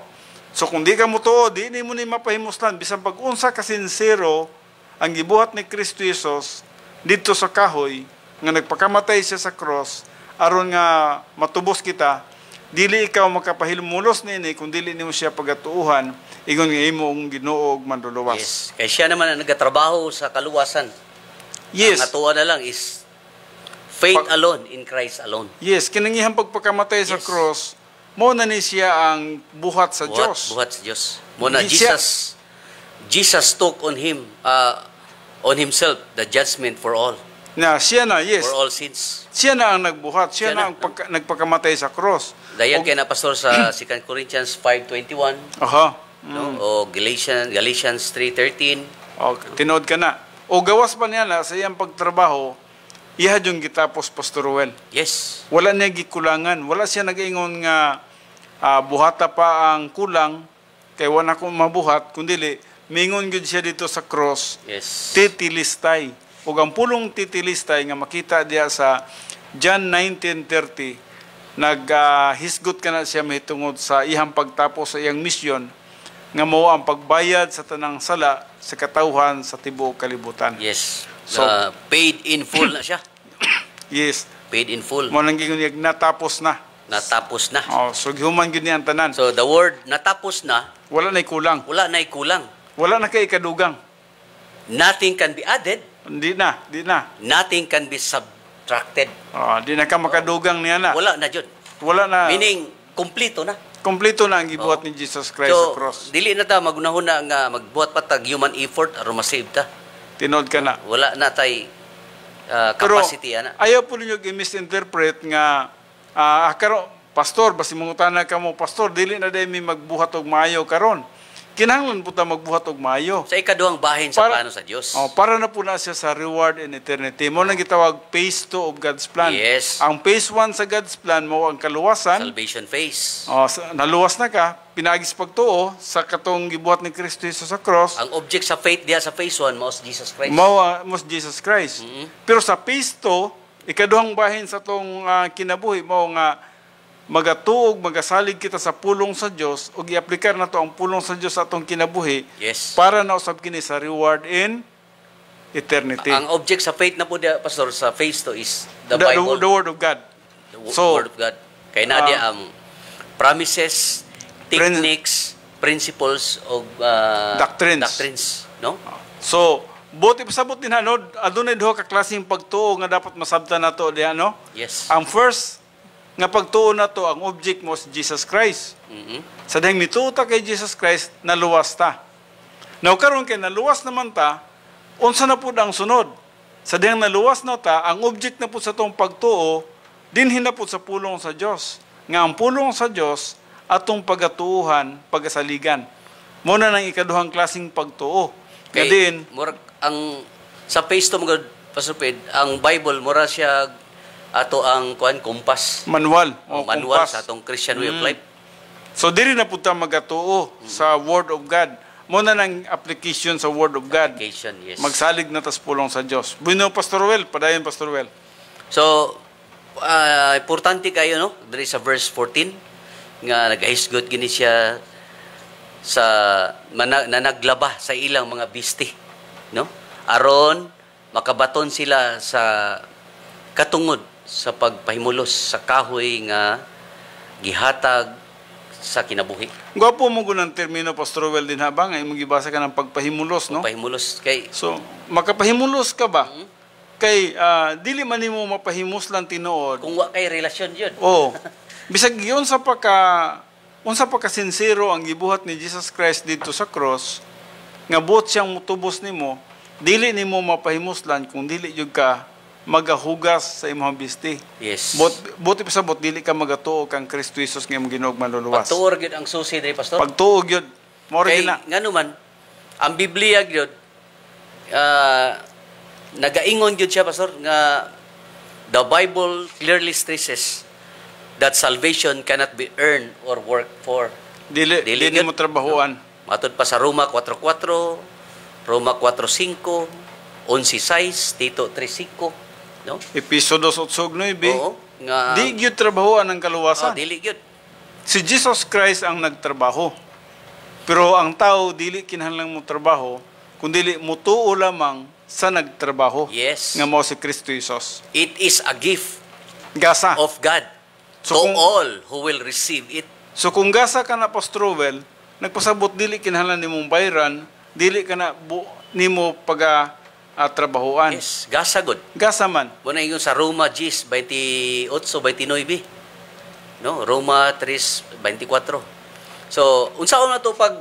So kung di ka mutuo, di ni mo ni mapahimuslan bisan pag unsa ka sincero ang gibuhat ni Kristo Jesus dito sa kahoy nga nagpakamatay siya sa cross aron nga matubos kita, dili ikaw makapahilmulos nini kung dili nimo siya pagatuuhan ingon nga imong Ginoo ug manluluwas. Yes. Kay siya naman ang nagatrabaho sa kaluwasan. Yes. Ang atuwa na lang is faith alone in Christ alone. Yes, kinangihang pagpakamatay sa Yes. cross, mo na ni siya ang buhat sa Dios. Buhat sa Dios. Muna Siya- Jesus took on himself the judgment for all. Na siya na, yes. For all sins. Siya na ang nagbuhat, Siya siya na na. ang nagpakamatay sa cross. Dayan kay na pastor sa 2 Corinthians 5:21, Aha. no? O Galatians 3:13. O, tinood ka na. O gawas pa niya na sa iyang pagtrabaho, iha yung gitapos Pastor Ruel. Yes. Wala niya gikulangan. Wala siya nag-ingon nga buhata pa ang kulang, kay wala ko mabuhat, kundili, mingon gyud siya dito sa cross, Yes. titilistay. O ang pulong titilistay nga makita diya sa John 19:30, hisgot ka na siya mahitungod sa ihang pagtapos sa iyang misyon, nga mao ang pagbayad sa tanang sala sa katawhan sa tibuok kalibutan. Yes. So- Paid in full na siya. Yes. Paid in full. Mo nang gingon niya, natapos na. Natapos na. Oh, so gihuman gyud niya ang tanan. So the word natapos na, Wala na'y kulang. wala na kulang. Wala na kay ikadugang. Nothing can be added, Di na. nothing can be subtracted. Di na ka makadugang niya na. Wala na jud. Wala na. Meaning kompleto na. Kompleto na ang gibuhat ni Jesus Christ sa So, cross. dili na ta magunahon na nga magbuhat pa tag human effort aron ma-save ta. Tinod ka na. Wala na tay Pero capacity ana. ayaw po ninyo i-misinterpret nga karon pastor basi mangutana ka mo pastor dili na day mi magbuhat og maayo karon. Kinahanglan po ta magbuhat og maayo. Sa ikaduhang bahin sa Para- plano sa Dios. Para na po na siya sa reward in eternity. Mo nang gitawag phase 2 of God's plan. Yes. Ang phase 1 sa God's plan mo ang kaluwasan. Salvation phase. Naluwas na ka, pinagis pagtuo sa katong gibuhat ni Kristo Jesus sa cross. Ang object sa faith diya sa phase 1 mao si Jesus Christ. Mao mas Jesus Christ. Pero sa phase 2, ikaduhang bahin sa tong kinabuhi mao nga magatuog, magasalig kita sa pulong sa Dios ug i-aplikar na to ang pulong sa Dios sa atong kinabuhi Yes. para na usab kini sa reward in eternity. Ang object sa faith na po diya pastor sa phase 2 is the the Bible, word of God. the So, word of God. Kay na diya ang promises, techniques, principles of Doctrines. no? So, buti pasabot din hanod, adunay duha ka klaseng pagtuo nga dapat masabtan nato diha no? Yes. Ang first nga pagtuo na to, ang object mo si Jesus Christ. Mhm. Sa dahil mituo ta kay Jesus Christ, naluwas ta. Now karon kay naluwas naman ta, unsa na pud ang sunod? Sa dahil naluwas na ta, ang object na pud sa tong pagtuo, dinhin na pud sa pulong sa Dios. Nga ang pulong sa Dios atong pagatuuhan, pagasaligan. Mo na nang ikaduhang klaseng pagtuo. Nga din, murag ang sa phase 2 mga Pastor Ped, ang Bible mura siya ato ang kompas. manual O o manual kumpas. sa atong Christian way of life. So diri na pud ta magatuo sa Word of God. Mo na nang application sa Word of God. Application, yes. Magsalig na tas pulong sa Dios. Bueno, Pastor Well, padayon Pastor Well. So, importante kayo, no? Diri sa verse 14, nga nag-hisgot gini siya sa naglaba sa ilang mga bisti, no? Aron makabaton sila sa katungod sa pagpahimulos sa kahoy nga gihatag sa kinabuhi. Gwapo mo gunang termino Pastor Well din habang ay imong gibasa ka ng pagpahimulos, no? Pahimulos kay So, makapahimulos ka ba? Kay dili man nimo mapahimus lang tinuod. kung wa kay relasyon yun. Oh. Bisag unsa pa ka sincero ang gibuhat ni Jesus Christ dito sa cross, nga buot siyang mutubos nimo, dili nimo mapahimuslan kung dili jud ka magahugas sa imong bisti. Yes. Buti pa sa dili ka magatuo kang Kristo Jesus nga imong Ginoo manluluwas. Pagtuor gyud ang susi diri pastor. Pagtuog yun. Moro Kay na. ngano man ang Biblia gyud nagaingon gyud siya pastor nga the Bible clearly stresses that salvation cannot be earned or worked for. Dili Dili mo yun. trabahuan. Matod pa sa Roma 4:4, Roma 4:5, 11:6, Tito 3:5, no? Episodo 8:9. Oo, nga Di gyud trabahoan ang kaluwasan. dili gyud. Si Jesus Christ ang nagtrabaho. Pero ang tao dili kinahanglan mo trabaho, kundi mutuo lamang sa nagtrabaho. Yes. Nga mao si Kristo Jesus. It is a gift Gasa. of God So to kung- all who will receive it. So kung gasa ka na Pastorwell, nagpasabot dili kinahanglan nimong bayran, dili ka na nimo trabahoan. Yes, gasa good. Gasa man. Muna yung sa Roma 10:28-29. No, Roma 3:24. So, unsaon na to pag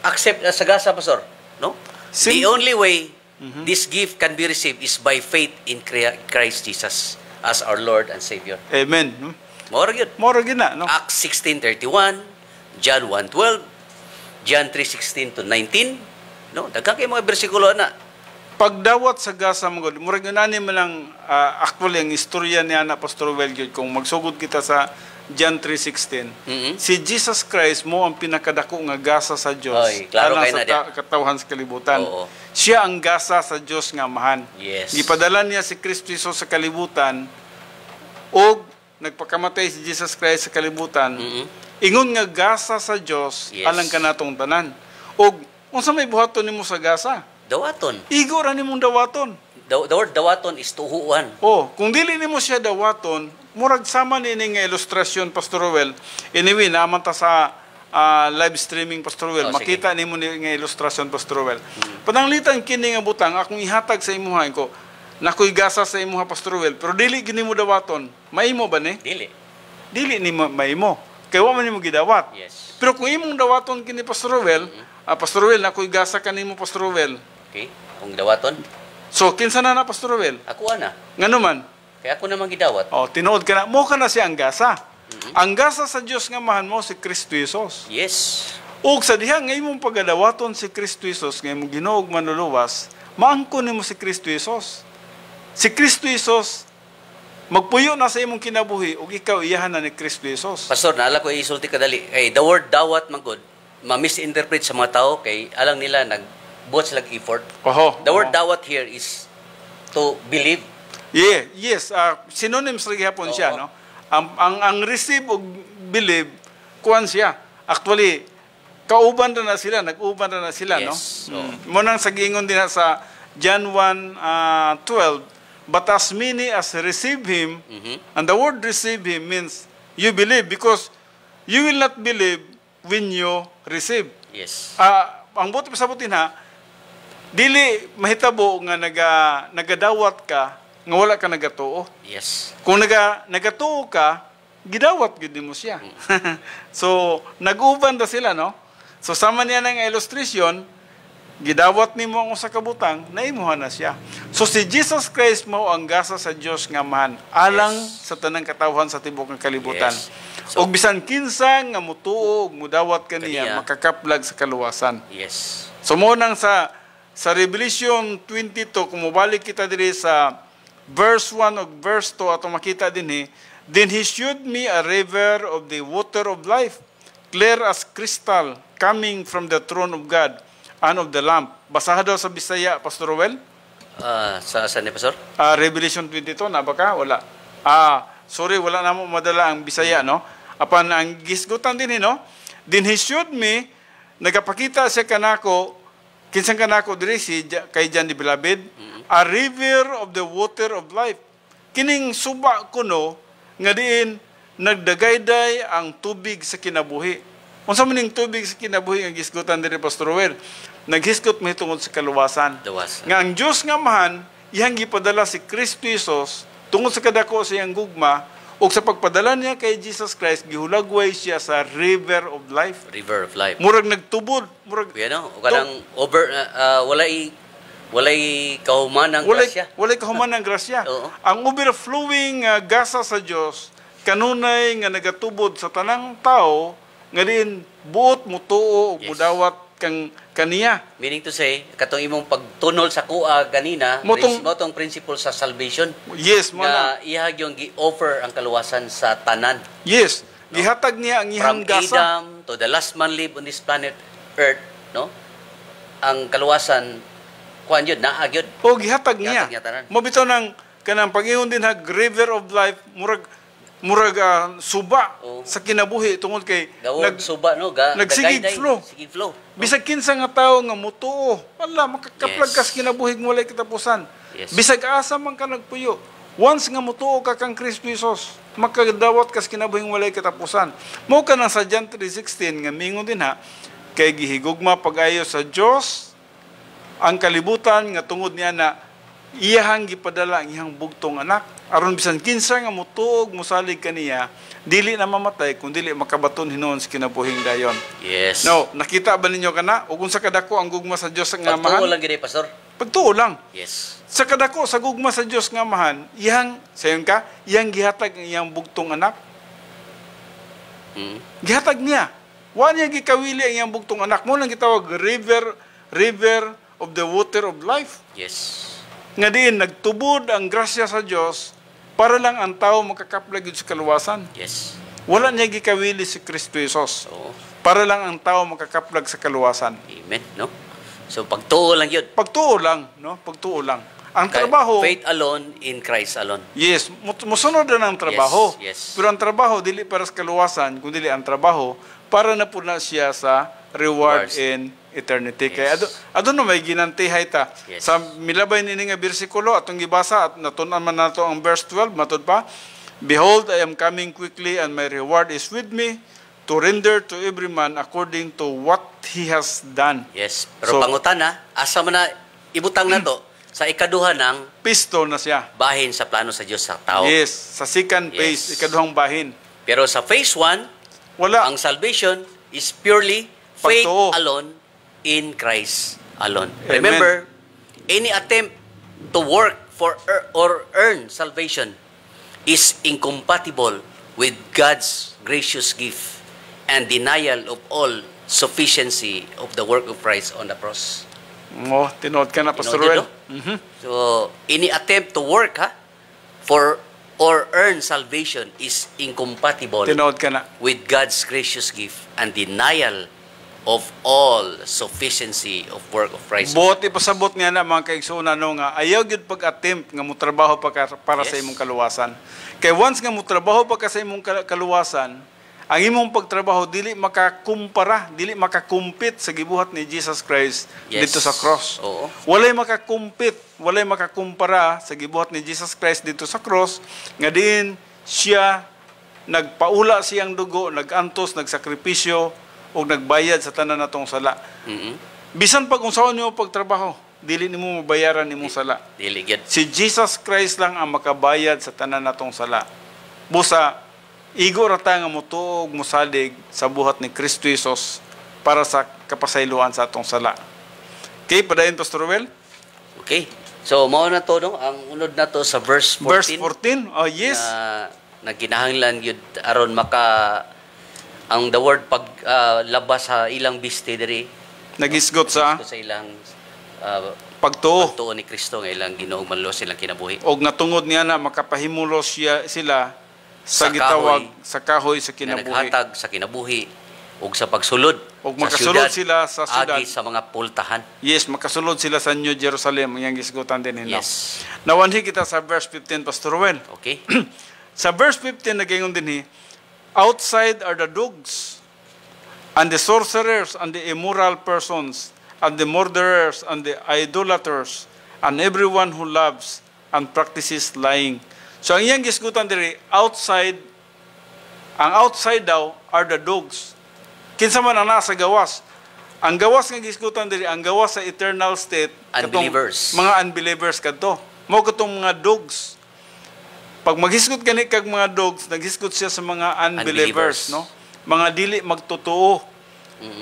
accept sa gasa, pastor, no? The only way this gift can be received is by faith in Christ Jesus as our Lord and Savior. Amen. Mao ra gyud. Moro gina, no? Acts 16:31, John 1:12, John 3:16-19, no? Daghang kay mga bersikulo na. Pagdawat sa gasa mo gud, murag unani man lang actually ang istorya niya na Pastor Well gyud kung magsugod kita sa John 3:16. Si Jesus Christ mo ang pinakadako nga gasa sa Dios. Oy, klaro kay na diya. Katawhan sa kalibutan. Oo. Siya ang gasa sa Dios nga amahan. Yes. Gipadala niya si Kristo Jesus sa kalibutan ug nagpakamatay si Jesus Christ sa kalibutan. Ingon nga gasa sa Dios Yes. alang kanatong tanan. Ug unsa may buhaton nimo sa gasa? Dawaton. Igo ra nimong dawaton. The word dawaton is tuhuan. Oh, kung dili nimo siya dawaton, murag sama nini nga ilustrasyon Pastor Well. Anyway, naman ta sa live streaming Pastor Well. Oh, sige. Makita nimo ni nga ilustrasyon Pastor Well. Pananglitan kini nga butang akong ihatag sa imuha ko. Nakoy gasa sa imuha Pastor Well, pero dili gini mo dawaton. Maimo ba ni? Dili. Dili ni maimo. Kay wa man nimo gidawat. Yes. Pero kung imong dawaton kini Pastor Well, Pastor Well, nakoy gasa kanimo Pastor Well. Okay? Kung dawaton, So kinsa na Pastor Well? ako ana. Ngano man? Kaya ako naman gidawat. Oh, tinuod ka na. Mo ka na siya ang gasa. Ang gasa sa Diyos nga mahan mo si Kristo Jesus. Yes. Ug sa diha nga imong pagadawaton si Kristo Jesus nga imong Ginoo ug manluluwas, maangkon nimo si Kristo Jesus. Si Kristo Jesus magpuyo na sa imong kinabuhi ug ikaw iyahan na ni Kristo Jesus. Pastor, naala ko isulti kadali. Kay the word dawat man good, ma-misinterpret sa mga tao kay alang nila nagbuhat sila effort. Oho. The word dawat here is to believe. Yeah, yes, synonyms ra gyapon siya, Oo. no? Ang receive ug believe kuan siya. Actually, kauban ra na sila, nag-uban ra na sila, no? Yes. So, Mo nang sa giingon din sa John 1:12, but as many as receive him, and the word receive him means you believe because you will not believe when you receive. yes. Ang buti pasabutin ha, dili mahitabo nga nagadawat ka nga wala ka nagatuo. Yes. Kung nagatuo ka, gidawat gid mo siya. So nag-uban ra sila, no? So sama niya ng illustration, gidawat nimo ang usa ka butang, naimuha na siya. So si Jesus Christ mo ang gasa sa Dios nga mahan, alang sa tanang katawhan sa tibuok nga kalibutan. Yes. So, ug bisan kinsa nga mutuo ug mudawat kaniya, Kaniya. makakaplag sa kaluwasan. yes. So mo nang sa Revelation 22, kung mubalik kita diri sa verse 1 o verse 2 ato makita dinhi, then he showed me a river of the water of life, clear as crystal, coming from the throne of God and of the Lamb. Basaha daw sa Bisaya, Pastor Well? Sa saan ni Pastor? Revelation 22, na ba ka? Wala. Sorry, wala na mo madala ang Bisaya, no? Apan ang gisgutan din, no? Then he showed me, nagapakita siya kanako, kinsang kanako diri si kay John the Beloved, a river of the water of life. Kining suba kuno nga diin nagdagayday ang tubig sa kinabuhi. Unsa man ning tubig sa kinabuhi nga gisgutan diri Pastor Well? Naghisgot mo tungod sa kaluwasan. Dawas. Nga ang Diyos nga mahan, iyang gipadala si Kristo Jesus tungod sa kadako sa iyang gugma o sa pagpadala niya kay Jesus Christ, gihulagway siya sa river of life. River of life. Murag nagtubod. Murag, Yan o. Kanang walay kahumanang grasya. Walay kahuman ng grasya. Oo. Ang overflowing gasa sa Dios kanunay nga nagatubod sa tanang tao nga din buot mutuo ug Yes. mudawat kang kaniya. Meaning to say, katong imong pagtunol sa kuha ganina, motong principle sa salvation, Yes, mo na. nga ihag yung gi-offer ang kaluwasan sa tanan. Yes. Gihatag niya ang iyang From gasa. Adam to the last man live on this planet Earth, no? ang kaluwasan kuan yun naa gyud. O gihatag niya. Gihatag niya tanan. Mo bitaw nang kanang pag-ingon din ha, river of life, murag suba Oo. sa kinabuhi tungod kay Gawod suba no ga nagsigig dagayday, flow. sigig flow. bisag kinsa nga tawo nga mutuo, wala makakaplag Yes. kas kinabuhi nga walay katapusan. Yes. Bisag asa man ka nagpuyo, once nga mutuo ka kang Kristo Jesus, makadawat kas kinabuhi nga walay katapusan. Mo ka nang sa John 3:16 nga mingon din ha, kay gihigugma pag-ayo sa Dios ang kalibutan nga tungod niya na iyahang gipadala ang iyang bugtong anak aron bisan kinsa nga mutuog mosalig kaniya dili na mamatay kun dili makabaton hinuon sa kinabuhing dayon. Yes. No, nakita ba ninyo kana ug unsa kadako ang gugma sa Dios nga Pagtuo amahan? lang gid pastor. Pagtuo lang. Yes. Sa kadako sa gugma sa Dios nga amahan, iyang sayon ka, iyang gihatag ang iyang bugtong anak. Gihatag niya. Wa niya gikawili ang iyang bugtong anak. Mo lang gitawag river of the water of life. Yes. Nga diin nagtubod ang grasya sa Dios para lang ang tao makakaplag yun sa kaluwasan. Yes. Wala niya gikawili si Kristo Jesus. Oo. Para lang ang tao makakaplag sa kaluwasan. Amen, no? So pagtuo lang yun. Pagtuo lang, no? Pagtuo lang. Ang Kay- trabaho, faith alone in Christ alone. yes, musunod na ang trabaho. Yes, yes. Pero ang trabaho dili para sa kaluwasan, kundi ang trabaho para na po na siya sa reward Rewards. in eternity. Yes. Kaya ado na may ginantihay ta. Yes. Sa milabay nini nga bersikulo atong gibasa at natun-an man nato ang verse 12 matud pa, behold, I am coming quickly and my reward is with me to render to every man according to what he has done. Yes. Pero So- pangutana, asa man na ibutang na to sa ikaduha ng Pisto na siya. bahin sa plano sa Diyos sa tao. Yes, sa second phase, Yes. ikaduhang bahin. Pero sa phase 1, Wala. ang salvation is purely faith Pagtuo. alone in Christ alone. Amen. Remember, any attempt to work for or earn salvation is incompatible with God's gracious gift and denial of all sufficiency of the work of Christ on the cross. Mo, tinood ka na, Pastor Tinood Well. yun, no? So, any attempt to work for or earn salvation is incompatible Tinood ka na. with God's gracious gift and denial of all sufficiency of work of Christ. Buot ipasabot niya na mga kaigsunan no nga ayaw gyud pag-attempt nga motrabaho para sa Yes. imong kaluwasan. Kay once nga motrabaho pa ka sa imong kaluwasan, ang imong pagtrabaho dili makakumpara, dili makakumpit sa gibuhat ni Jesus Christ Yes. dito sa cross. Oo. Walay makakumpit, walay makakumpara sa gibuhat ni Jesus Christ dito sa cross nga diin siya nagpaula siyang dugo, nagantos, nagsakripisyo o nagbayad sa tanan natong sala. Mhm. Bisan pag unsaon nimo pagtrabaho, dili nimo mabayaran nimong sala. Dili gyud. Si Jesus Christ lang ang makabayad sa tanan natong sala. Busa igo ra ta nga motuog mosalig sa buhat ni Kristo Jesus para sa kapasayloan sa atong sala. Okay, padayon Pastor Well. Okay. So mao na to no, ang unod na to sa verse 14. Verse 14. Oh, yes. Na ginahanglan yun aron maka ang the word pag labas sa ilang biste diri Nagisgot sa sa ilang pagtuo. pagtuo ni Kristo nga ilang Ginoong manlulos silang kinabuhi. Og natungod niya na makapahimulos sila sa Sa gitawag kahoy. sa kahoy sa Na kinabuhi. naghatag sa kinabuhi ug sa pagsulod Ug makasulod sila sa syudad. agi sa mga pultahan. Yes, makasulod sila sa New Jerusalem, ang gisgutan din hino. Yes. Nawanhi kita sa verse 15, Pastor Wen. Okay? Sa verse 15, nagingon din outside are the dogs, and the sorcerers, and the immoral persons, and the murderers, and the idolaters, and everyone who loves and practices lying. So ang iyang gisgutan diri, ang outside daw are the dogs. Kinsa man ang nasa gawas. Ang gawas nga gisgutan diri, ang gawas sa eternal state, katong Unbelievers. mga unbelievers kadto. Mao katong mga dogs. Pag maghisgot gani kag mga dogs, naghisgot siya sa mga unbelievers, Unbelievers. no? Mga dili magtotoo.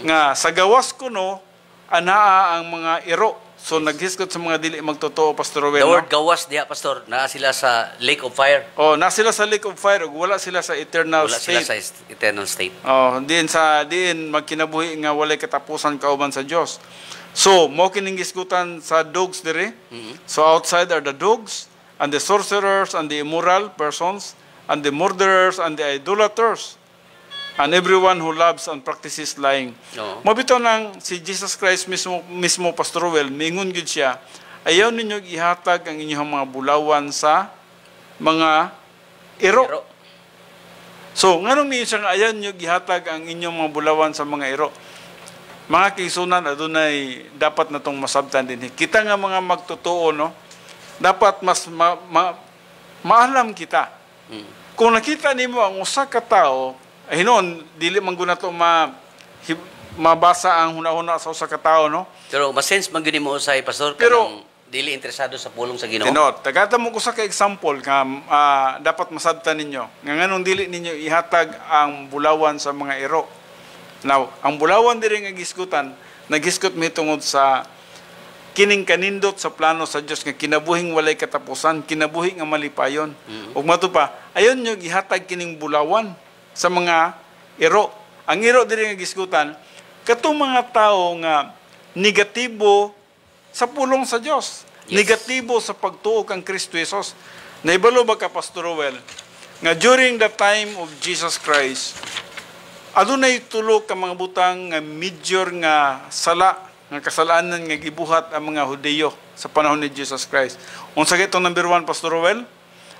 Nga sa gawas ko no, anaa ang mga iro. So naghisgot sa mga dili magtotoo, Pastor Rowell. The No? word gawas diha pastor, naa sila sa lake of fire. Oh, na sila sa lake of fire ug wala sila sa eternal Wala sila state. sa eternal state. Oh, diin magkinabuhi nga walay katapusan kauban sa Dios. So, mo kining gisgutan sa dogs dire. So outside are the dogs, and the sorcerers, and the immoral persons, and the murderers, and the idolaters, and everyone who loves and practices lying. Oo. Mabito nang si Jesus Christ mismo Pastor Ruel, mingon gid siya, ayaw ninyo ihatag ang inyong mga bulawan sa mga iro. Pero, So, nganong niyo siya nga ayaw ninyo ihatag ang inyong mga bulawan sa mga iro? Mga kaigsunan, adunay dapat natong masabtan din. Kita nga mga magtotoo, no? Dapat mas maalam kita. Kung nakita nimo ang usa ka tawo, ay hinon, dili man guna to mabasa ang hunahuna sa usa ka tawo, no? pero masense man gyud mo usay pastor Pero- kanang dili interesado sa pulong sa Ginoo. Tinod, tagata mo ko sa ka-example nga dapat masabtan ninyo. Nga nganong dili ninyo ihatag ang bulawan sa mga iro. Now, ang bulawan diri nga gisgutan, nagisgot mi tungod sa kining kanindot sa plano sa Dios nga kinabuhing walay katapusan, kinabuhi nga malipayon. Ug mato pa, ayon nyo gihatag kining bulawan sa mga iro. Ang iro diri nga gisgutan, katong mga tao nga negatibo sa pulong sa Dios, negatibo sa pagtuo kang Kristo Jesus. Naibalo ba ka Pastor Roel nga during the time of Jesus Christ, adunay tulo ka mga butang nga major nga sala nga kasalanan nga gibuhat ang mga Hudiyo sa panahon ni Jesus Christ. Unsa kay itong number 1 Pastor Roel?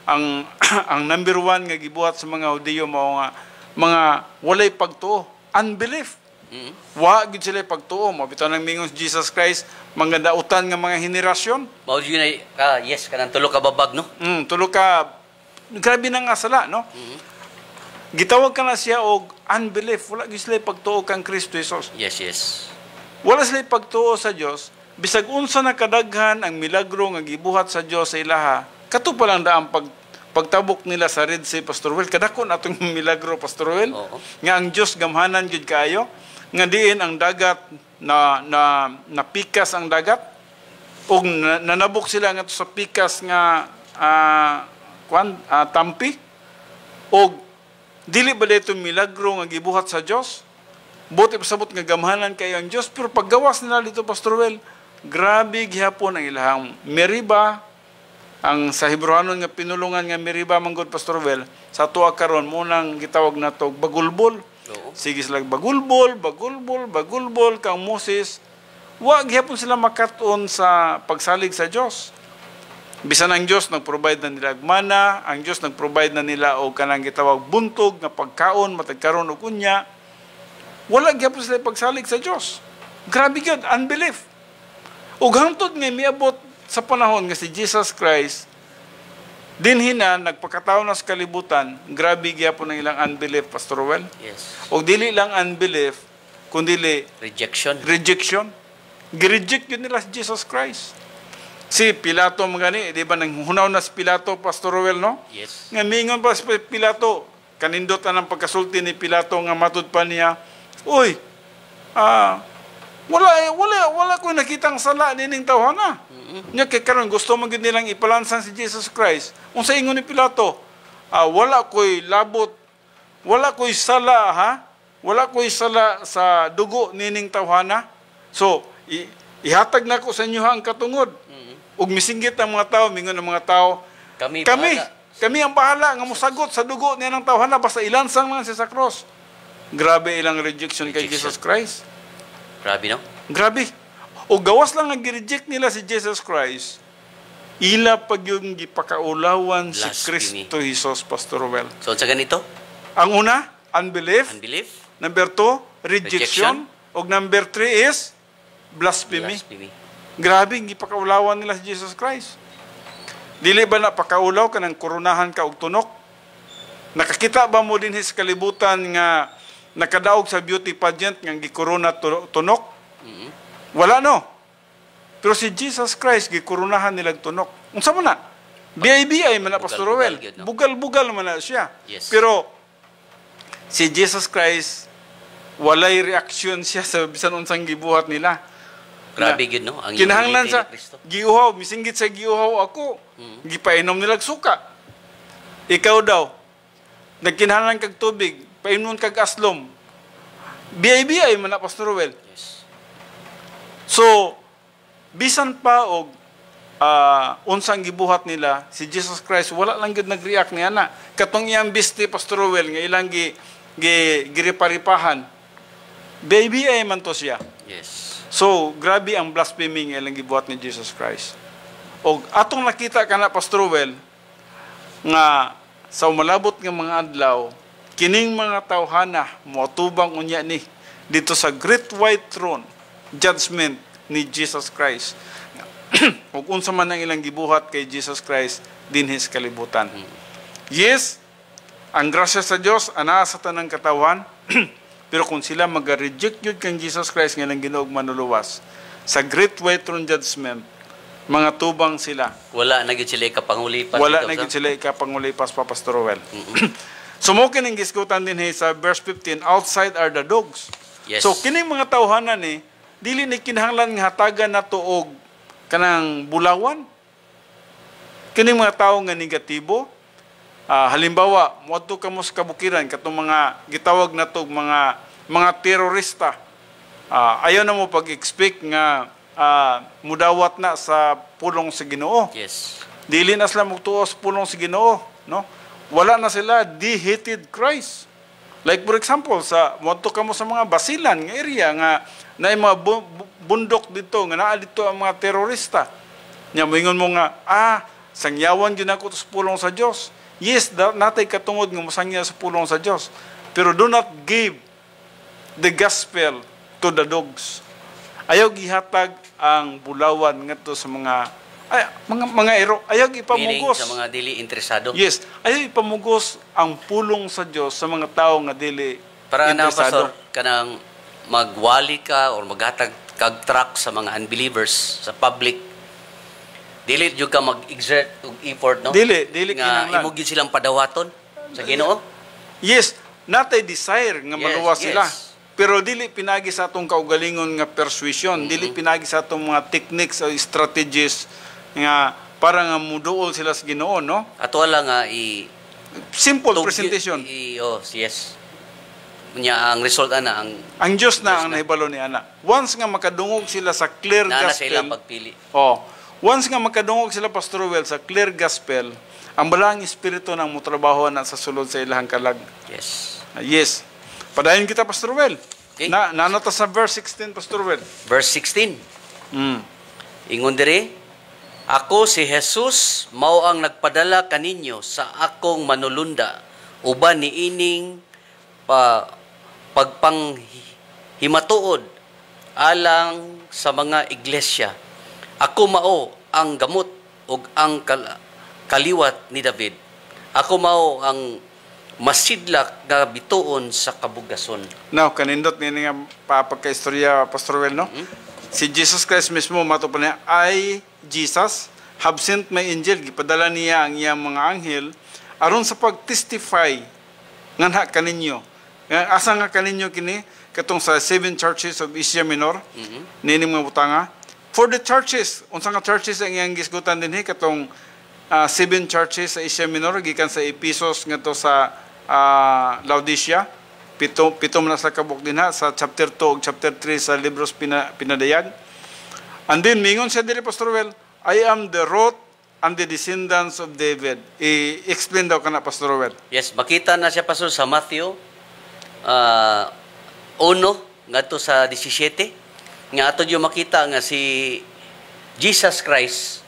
Ang ang number 1 nga gibuhat sa mga Hudiyo mao nga mga walay pagtuo, unbelief. Wa gid sila pagtuo, mabitaw nang mingon Jesus Christ manggandautan nga mga henerasyon. Mao yun ay yes kanang tulo ka babag no. Tulo ka grabe na nga sala, no? Gitawag ka na siya og unbelief, wala gid sila pagtuo kang Kristo Jesus. Yes. Wala sila pagtuo sa Dios, bisag unsa na kadaghan ang milagro nga gibuhat sa Dios sa ilaha. Kato pa lang daang pagtabok nila sa Red Sea, Pastor Will, kadakon atong milagro, Pastor Will, nga ang Dios gamhanan gid kaayo, nga diin ang dagat na pikas ang dagat, og nanabok sila nga sa pikas nga tampi, og dili ba dito milagro nga gibuhat sa Dios? Buti pasabot nga gamhanan kayo ang Dios, pero paggawas nila dito, Pastor Will, grabe gihapon ang ilahang Meriba, ang sa Hebrewanon nga pinulungan nga Meriba manggod, Pastor Will, sa tuwa karon mo nang gitawag na to bagulbol. Sige sila bagulbol kang Moses. Wa gihapon sila makaton sa pagsalig sa Dios. Bisan ang Dios nag-provide na nila mana, ang Dios nag-provide na nila og kanang gitawag buntog nga pagkaon matag karon og unya. Wala gihapon sila pagsalig sa Dios. Grabe gyud unbelief. Ug hangtod nga miabot sa panahon nga si Jesus Christ dinhin na nagpakataon na sa kalibutan, grabe gyapon ang ilang unbelief, Pastor Well. Yes. O dili lang unbelief, kundi Rejection. Gireject yun nila si Jesus Christ. Si Pilato magani, di ba nang hunaw na si Pilato, Pastor Well, no? Yes. Nga mingon pa si Pilato, kanindot ang pagkasulti ni Pilato nga matud pa niya, uy, wala ko nakitang sala nining tawhana. Nya kay karon gusto man gid nilang ipalansan si Jesus Christ. Unsa ingon ni Pilato? Wala ko'y labot, wala ko'y sala, ha? Wala ko'y sala sa dugo nining tawhana. So, ihatag na ko sa inyo ang katungod. Ug misinggit ang mga tao, mingon ang mga tao, kami ang bahala nga mosagot sa dugo niya ng tawhana basta ilansang lang siya sa cross. Grabe ilang rejection kay Jesus Christ. Grabe, no? Grabe. O gawas lang ang gi-reject nila si Jesus Christ, ila pag yung gipakaulawan si Kristo Jesus, Pastor Well. So, sa ganito? Ang una, unbelief. Number 2, rejection. O number 3 is blasphemy. Grabe, gipakaulawan nila si Jesus Christ. Dili ba na pakaulaw ka ng koronahan ka og tunok? Nakakita ba mo din sa kalibutan nga nakadaog sa beauty pageant nga gikorona tunok? Wala, no? Pero si Jesus Christ gikoronahan nilang tunok. Unsa man na? BI man na, Pastor Roel. Bugal-bugal man na siya. Yes. Pero si Jesus Christ walay reaksyon siya sa bisan unsang gibuhat nila. Grabe gid, no? Ang kinahanglan sa giuhaw, misinggit sa giuhaw ako. Gipainom nila suka. Ikaw daw nagkinahanglan kag tubig, painom kag aslom. BI man na, Pastor Roel. Yes. So, bisan pa og unsang gibuhat nila, si Jesus Christ wala lang gid nag-react niya na. Katong iyang biste, Pastor Roel, nga ilang giriparipahan. Baby ay man to siya. Yes. So, grabe ang blaspheming ilang gibuhat ni Jesus Christ. O atong nakita ka na, Pastor Well, nga sa umalabot ng mga adlaw, kining mga tawhana, moatubang unya ni, dito sa Great White Throne, judgment ni Jesus Christ. Ug unsa man ang ilang gibuhat kay Jesus Christ dinhi sa kalibutan. Yes, ang grasya sa Dios ana sa tanang katawhan, pero kung sila mag-reject yun kang Jesus Christ nga nang Ginoong manuluwas, sa Great White Throne Judgment, mga tubang sila. Wala na gid sila ikapangulipas. Wala na gid sila ikapangulipas pa, Pastor Roel. Sumukin ang gisgutan din sa verse 15, outside are the dogs. Yes. So, kining mga tawhanan ni, dili ni kinahanglan nga hatagan na tuog kanang bulawan. Kining mga tao nga negatibo, halimbawa, moadto ka mo sa kabukiran, katong mga gitawag na to mga terorista. Ayaw na mo pag-expect nga mudawat na sa pulong sa Ginoo. Yes. Dili na sila magtuo sa pulong sa Ginoo, no? Wala na sila, they hated Christ. Like for example, moadto ka mo sa mga basilan nga area nga na mga bundok dito nga naa dito ang mga terorista. Nya moingon mo nga, sangyawan gyud ako sa pulong sa Dios. Yes, natay katungod nga mosangya sa pulong sa Dios. Pero do not give the gospel to the dogs. Ayaw gihatag ang bulawan ngadto sa mga ero. Ayaw ipamugos sa mga dili interesado. Yes, ayaw ipamugos ang pulong sa Dios sa mga tao nga dili para na interesado. pastor kanang magwali ka or maghatag kag track sa mga unbelievers sa public. Dili jud ka mag-exert og effort, no? Dili nga kinahanglan. imo gid silang padawaton sa Ginoo. Yes, natay desire nga maluwas Yes, sila. yes. Pero dili pinagi sa atong kaugalingon nga persuasion, dili pinagi sa atong mga techniques o strategies nga para nga muduol sila sa Ginoo, no? Ato lang nga Simple presentation. Yes. Nya ang result ana Ang Dios na ang nahibalo ni ana. Once nga makadungog sila sa clear na sa ilang gospel. pagpili. Once nga makadungog sila, Pastor Well, sa clear gospel, ang balang espiritu nang mutrabaho na sa sulod sa ilahang kalag. Yes. Yes. Padayon kita, Pastor Well. Okay. Nanota sa verse 16, Pastor Well. Verse 16. Ingon diri, ako si Jesus mao ang nagpadala kaninyo sa akong manulunda uban ni ining pagpanghimatuod alang sa mga iglesia. Ako mao ang gamot ug ang kaliwat ni David. Ako mao ang masidlak nga bituon sa kabugason. Now, kanindot ni nga pagka-istorya, Pastor Well, no? Si Jesus Christ mismo, matupan niya, I, Jesus, have sent my angel. Gipadala niya ang iyang mga anghel aron sa pag-testify nga kaninyo. Asa nga kaninyo kini? Katong sa 7 churches of Asia Minor, nini mga butanga. For the churches, unsa nga churches ang iyang gisgutan dinhi katong 7 churches sa Asia Minor gikan sa Ephesus ngadto sa Laodicea, pito man sa kabuk dinha sa chapter 2 ug chapter 3 sa libros pinadayag. And then mingon siya diri, Pastor Well, I am the root and the descendants of David. I-explain daw kana, Pastor Well. Yes, makita na siya pastor sa Matthew 1 ngadto sa 17. Nga ato yung makita nga si Jesus Christ,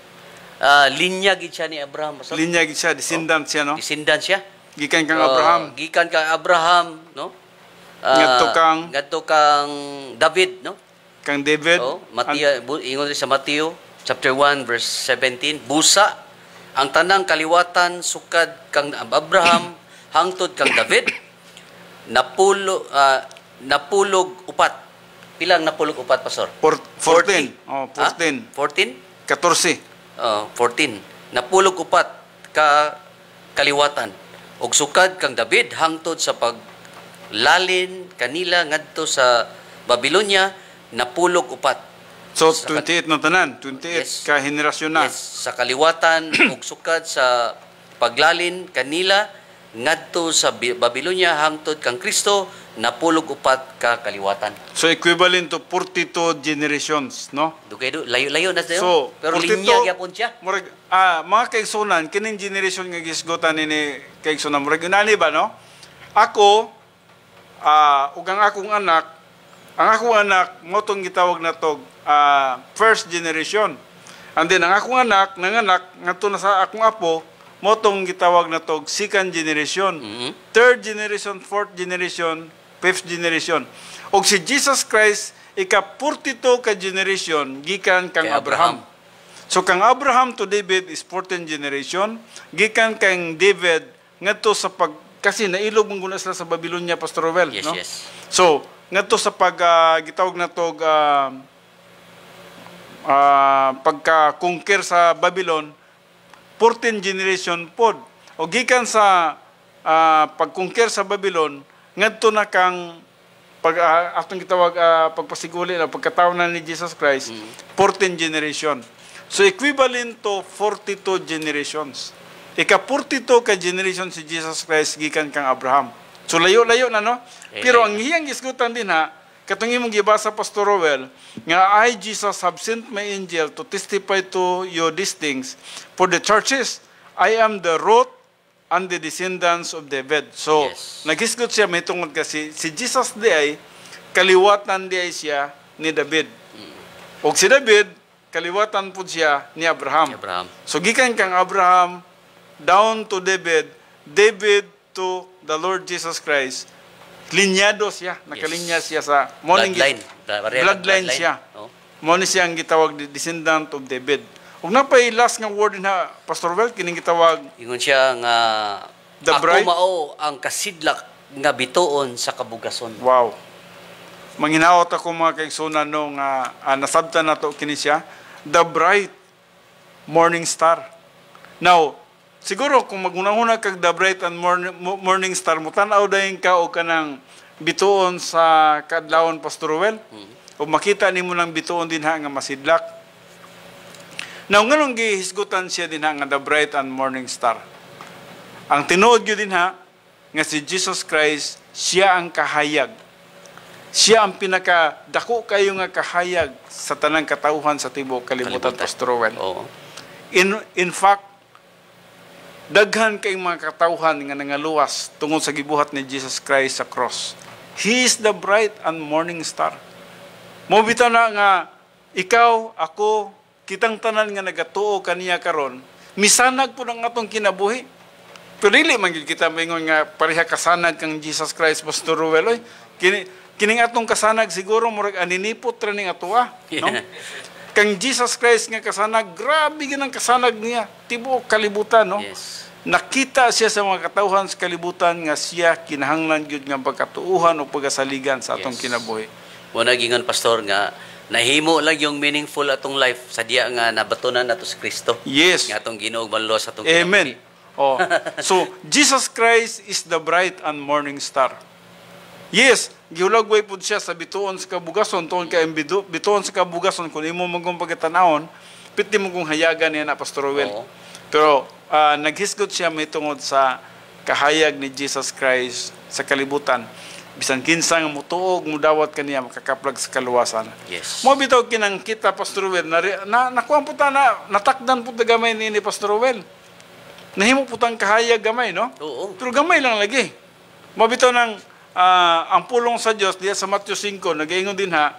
linya gid siya ni Abraham. So, Linya gid siya, descendant siya, no? descendant siya. Gikan kang Abraham. Gikan kang Abraham, no? Ngadto kang David, no? Kang David. Ingon sa Matthew chapter 1 verse 17, busa ang tanang kaliwatan sukad kang Abraham hangtod kang David napulog upat. Pilang napulog upat, Pastor? 14. 14. 14? 14. 14. Napulog upat ka kaliwatan. Og sukad kang David hangtod sa paglalin kanila ngadto sa Babylonia, napulog upat. So 28 na tanan, 28 Yes. ka henerasyon na. Yes, sa kaliwatan ug sukad sa paglalin kanila ngadto sa Babylonia hangtod kang Kristo, napulog upat ka kaliwatan. So equivalent to 42 generations, no? Dugay layo-layo na So, pero 42 linya gyapon siya. Murag mga kaigsunan kining generation nga gisgotan ni kaigsunan murag unani ba, no? Ako ug ang akong anak mo tong gitawag na tog first generation. And then ang akong anak nanganak ngadto na sa akong apo mo tong gitawag na tog second generation, third generation, fourth generation, fifth generation. Og si Jesus Christ ika-42 ka generation gikan kang Kay Abraham. So kang Abraham to David is 14th generation, gikan kang David ngadto sa kasi nailog mong guna sila sa Babylonia, Pastor Rowel, Yes, no? yes. So ngadto sa gitawag na tog pagka-conquer sa Babylon, 14 generation pod. O gikan sa pag-conquer sa Babylon, ngadto na kang atong gitawag pagpasiguli na pagkataon na ni Jesus Christ, 14 generation. So equivalent to 42 generations. Ika-42 ka generation si Jesus Christ gikan kang Abraham. So layo-layo na, no? Pero ang iyang gisgutan din ha, katong imong gibasa, Pastor Rowel, nga I, Jesus, have sent my angel to testify to you these things for the churches. I am the root and the descendants of David. So, Yes. naghisgot siya, may tungod kasi, si Jesus di ay, kaliwatan di ay siya ni David. O si David, kaliwatan po siya ni Abraham. Abraham. So, gikan kang Abraham, down to David, David to the Lord Jesus Christ, linyado siya, nakalinya siya sa Bloodline. bloodline siya. No? Mo ni siya ang gitawag descendant of David. Ug napay last nga word na Pastor Well kining gitawag Ingon siya nga The ako bride? mao ang kasidlak nga bituon sa kabugason. wow. Manginaot ako mga kaigsunan no nga nasabtan nato kini siya, the bright morning star. Now, siguro kung magunahuna kag the bright and morning star mo tan-aw dayon ka o kanang bituon sa kadlawon, Pastor Well. O makita nimo nang bituon din ha nga masidlak. Now nganong gihisgutan siya din ha nga the bright and morning star. Ang tinuod gyud din ha nga si Jesus Christ siya ang kahayag. Siya ang pinakadako kayo nga kahayag sa tanang katawhan sa tibuok kalibutan, Pastor Well. Oo. In fact, daghan kay mga katawhan nga nangaluwas tungod sa gibuhat ni Jesus Christ sa cross. He is the bright and morning star. Mo bitaw na nga ikaw, ako, kitang tanan nga nagatuo kaniya karon, misanag po ng atong kinabuhi. Pero dili man gyud kita maingon nga pareha kasanag kang Jesus Christ, Pastor Ruel. Kining atong kasanag siguro murag aninipot ra ning atoa, no? Yeah. Kang Jesus Christ nga kasanag, grabe gyud ang kasanag niya, tibuok kalibutan, no? Yes. Nakita siya sa mga katawhan sa kalibutan nga siya kinahanglan gyud nga pagkatuuhan o pagasaligan sa atong Yes. kinabuhi. Mo nagingon pastor nga nahimo lang yung meaningful atong life sa diya nga nabatunan nato si Kristo. Yes. Nga atong Ginoo maluwa sa atong Amen. kinabuhi. Oh. So, Jesus Christ is the bright and morning star. Yes, gihulagway pud siya sa bituon sa kabugason tuon kay bituon sa kabugason kun imo magong pagtanawon, piti mo kung hayagan niya na, Pastor Rowel. Oo. Pero naghisgot siya may tungod sa kahayag ni Jesus Christ sa kalibutan. Bisan kinsa nga mutuog mudawat kaniya makakaplag sa kaluwasan. Yes. Mo bitaw kinang kita, Pastor Rowel, nakuha po ta na natakdan po ta gamay ni Pastor Rowel. Nahimo po tang kahayag gamay, no? Oo. Pero gamay lang lagi. Mo bitaw ng ang pulong sa Dios diya sa Matthew 5 nagaingon din ha,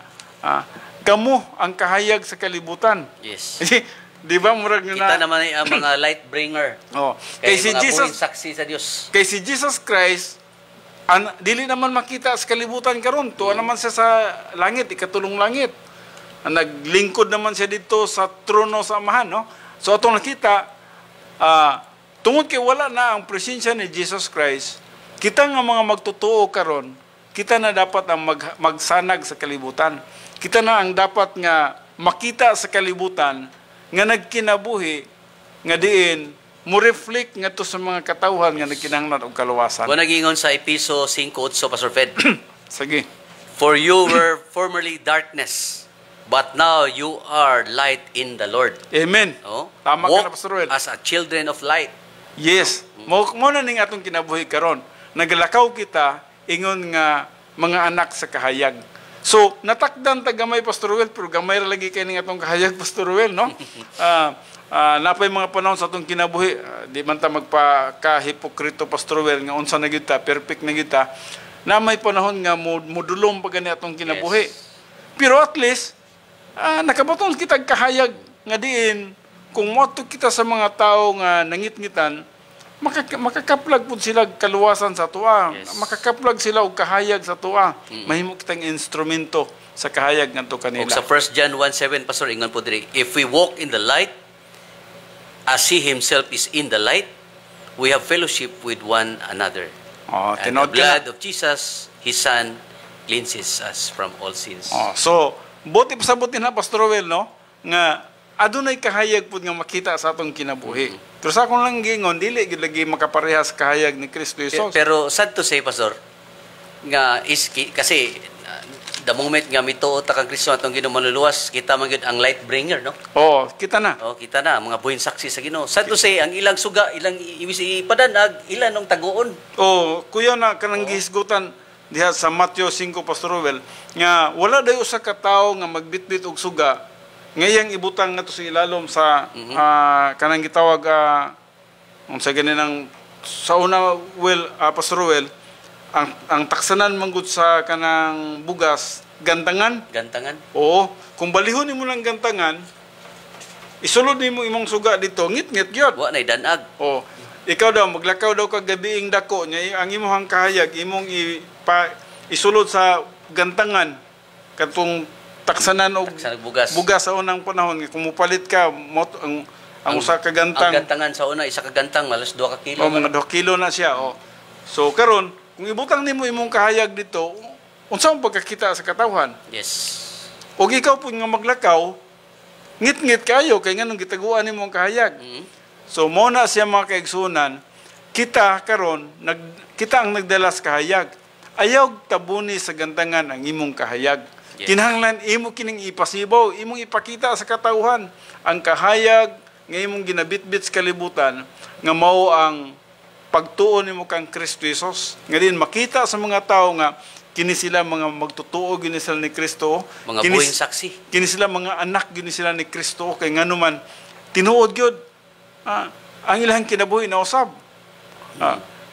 kamo ang kahayag sa kalibutan. Yes. Di ba murag Kita na naman ang mga light bringer. oh, Kay kay si mga buhing Jesus, saksi sa Dios. kay si Jesus Christ dili naman makita sa kalibutan karon, tuwa naman siya sa langit, ikatulong langit. Naglingkod naman siya dito sa trono sa Amahan, no? So atong nakita tungod kay wala na ang presensya ni Jesus Christ, kita nga mga magtotoo karon, kita na dapat ang magsanag sa kalibutan. Kita na ang dapat nga makita sa kalibutan nga nagkinabuhi nga diin mo reflect nga to sa mga katawhan nga nagkinahanglan og kaluwasan. Mo nagingon sa Episo 5:8 Pastor Fed. Sige. For you were formerly darkness, but now you are light in the Lord. Amen. Oh? Tama ka Walk na, Pastor Ruel. as a children of light. Yes. Mo na ning atong kinabuhi karon. Naglakaw kita ingon nga mga anak sa kahayag. So, natakdan ta gamay, Pastor Ruel, pero gamay ra lagi kay ning atong kahayag, Pastor Ruel, no? Napay mga panahon sa atong kinabuhi, di man ta magpaka-hipokrito, Pastor Ruel, nga unsa na gyud ta, perfect na gyud ta. na may panahon nga modulong pa gani atong kinabuhi. Pero at least, nakabaton kita kahayag nga diin, kung moto kita sa mga tao nga nangit-ngitan, makakaplag po sila kaluwasan sa tuwa. Makakaplag sila og kahayag sa tuwa. Mahimo kitang instrumento sa kahayag ngadto kanila. Og sa 1 John 1:7, Pastor, ingon po diri, if we walk in the light, as He Himself is in the light, we have fellowship with one another. And the blood of Jesus, His Son, cleanses us from all sins. So, buti pasabutin na, Pastor Well, no? Nga, adunay kahayag po nga makita sa atong kinabuhi. Pero sa akong lang gingon, dili gid lagi makaparehas kahayag ni Kristo Jesus. Pero sad to say, Pastor, nga kasi the moment nga mituot kang Kristo atong Ginoo manluluwas, kita man gyud ang light bringer, no? Kita na. Kita na mga buhin saksi sa Ginoo. Sad to say, ang ilang suga, ilang ipadanag, ilan ang taguon. Kuya na kanang gihisgutan diha sa Matthew 5, Pastor Well, nga wala dayo usa ka tawo nga magbitbit og suga ngayang ibutang nga to sa ilalom sa kanang gitawag unsa ganinang sa una Pastor Well, ang taksanan manggod sa kanang bugas gantangan. Oo, kung balihon nimo lang gantangan, isulod nimo imong suga dito, ngit-ngit gyud. Wa nay danag. Ikaw daw maglakaw daw kag gabiing dako nya ang imong kahayag imong isulod sa gantangan katong taksanan og bugas sa unang panahon kung mupalit ka ang usa ka gantang. Ang gantangan sa una isa ka gantang malas 2 ka kilo. Mga 2 kilo na siya. So karon kung ibutang nimo imong kahayag dito, unsa ang pagkakita sa katawhan? Yes. Og ikaw pud nga maglakaw, ngit-ngit kayo kay nganong gitaguan nimo ang kahayag. So mo na siya mga kaigsunan, kita karon kita ang nagdala sa kahayag. Ayaw tabuni sa gantangan ang imong kahayag. Kinahanglan imo kining ipasibaw, imong ipakita sa katawhan ang kahayag nga imong ginabitbit sa kalibutan nga mao ang pagtuo nimo kang Kristo Jesus. Nga din makita sa mga tao nga kini sila mga magtutuo gini sila ni Kristo, mga buhing saksi. Kini sila mga anak gini sila ni Kristo kay nganuman tinuod gyud ang ilang kinabuhi na usab.